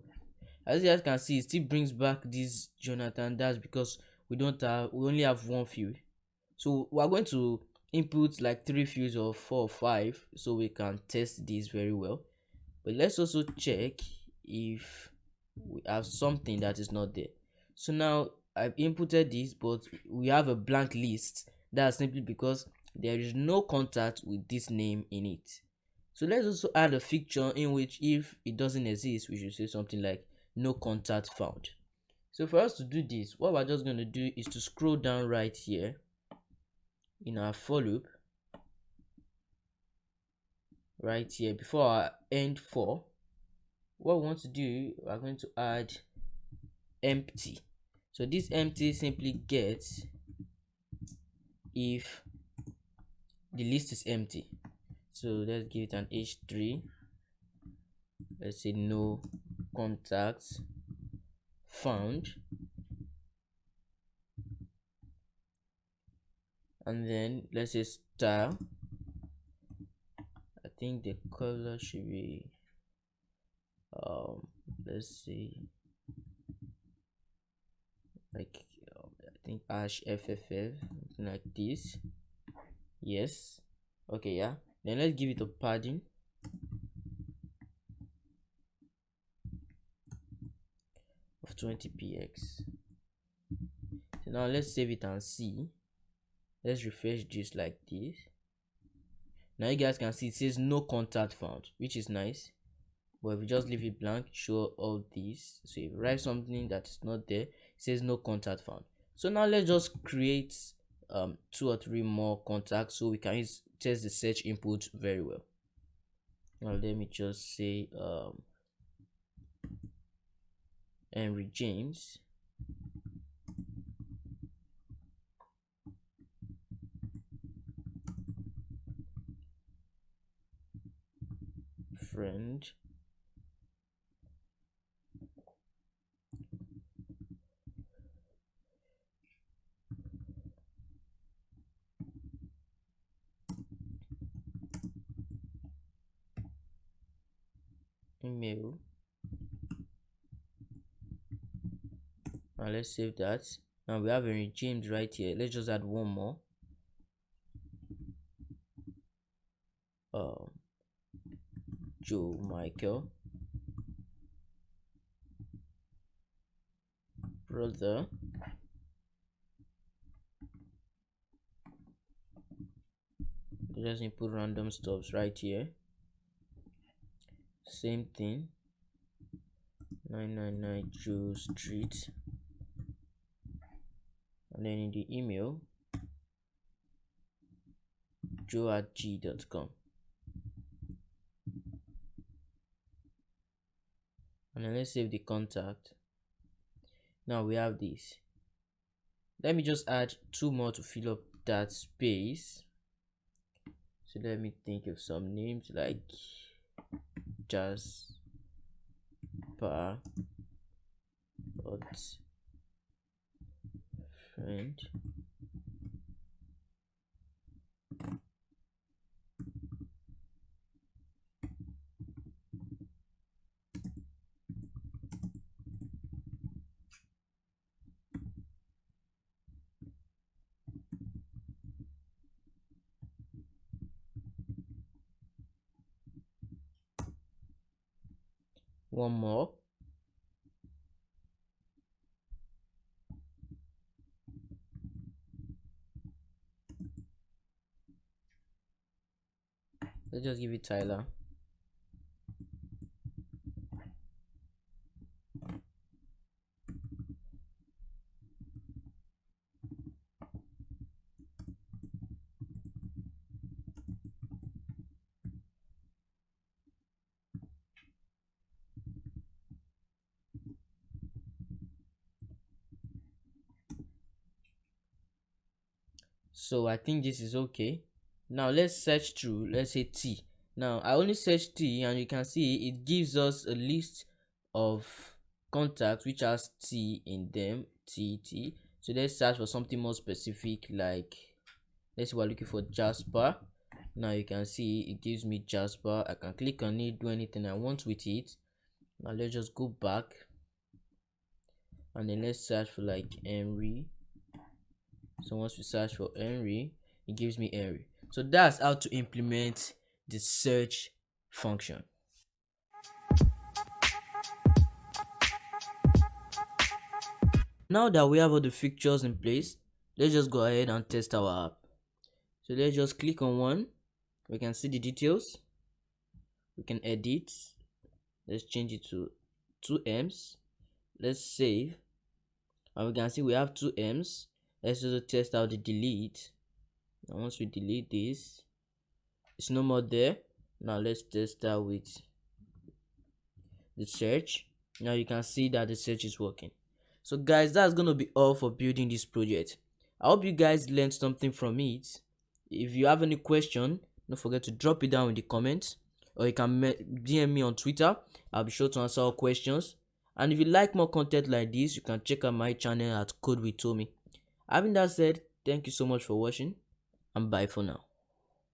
As you guys can see, it still brings back this Jonathan. That's because we only have one field. So we are going to input like 3 fields or 4 or 5 so we can test this very well. But let's also check if we have something that is not there. So now I've inputted this, but we have a blank list. That's simply because there is no contact with this name in it. So let's also add a feature in which if it doesn't exist, we should say something like no contact found. So for us to do this, what we're just going to do is to scroll down right here in our for loop, right here before our end for. What we want to do, we're going to add empty. So this empty simply gets if the list is empty. So let's give it an h3. Let's say no contacts found, and then let's say style. I think the color should be let's see, like I think ash FFF, something like this. Yes, okay, yeah. Then let's give it a padding of 20px. So now let's save it and see. Let's refresh this like this. Now you guys can see it says no contact found, which is nice. But if you just leave it blank, show all these. So if you write something that is not there, it says no contact found. So now let's just create 2 or 3 more contacts so we can test the search input very well. Now let me just say Henry James, friend, email. Now let's save that. Now we have Henry James right here. Let's just add one more. Joe Michael, brother, just input random stuffs right here. Same thing, 999 Joe Street, and then in the email joe@g.com, and then let's save the contact. Now we have this. Let me just add 2 more to fill up that space. So let me think of some names like Jasper friend. One more. Let's just give it Tyler. So I think this is okay. Now let's search through, let's say T. Now I only search T, and you can see it gives us a list of contacts which has T in them. T. So let's search for something more specific, like let's say we're looking for Jasper. Now you can see it gives me Jasper. I can click on it, do anything I want with it. Now let's just go back, and then let's search for like Henry. So once we search for Henry, it gives me Henry. So that's how to implement the search function. Now that we have all the features in place, let's just go ahead and test our app. So let's just click on one. We can see the details. We can edit. Let's change it to 2Ms. Let's save, and we can see we have 2Ms. Let's also test out the delete. And once we delete this, it's no more there. Now let's test out with the search. Now you can see that the search is working. So guys, that's gonna be all for building this project. I hope you guys learned something from it. If you have any question, don't forget to drop it down in the comments, or you can DM me on Twitter. I'll be sure to answer all questions. And if you like more content like this, you can check out my channel at Code with Tommy. Having that said, thank you so much for watching, and bye for now.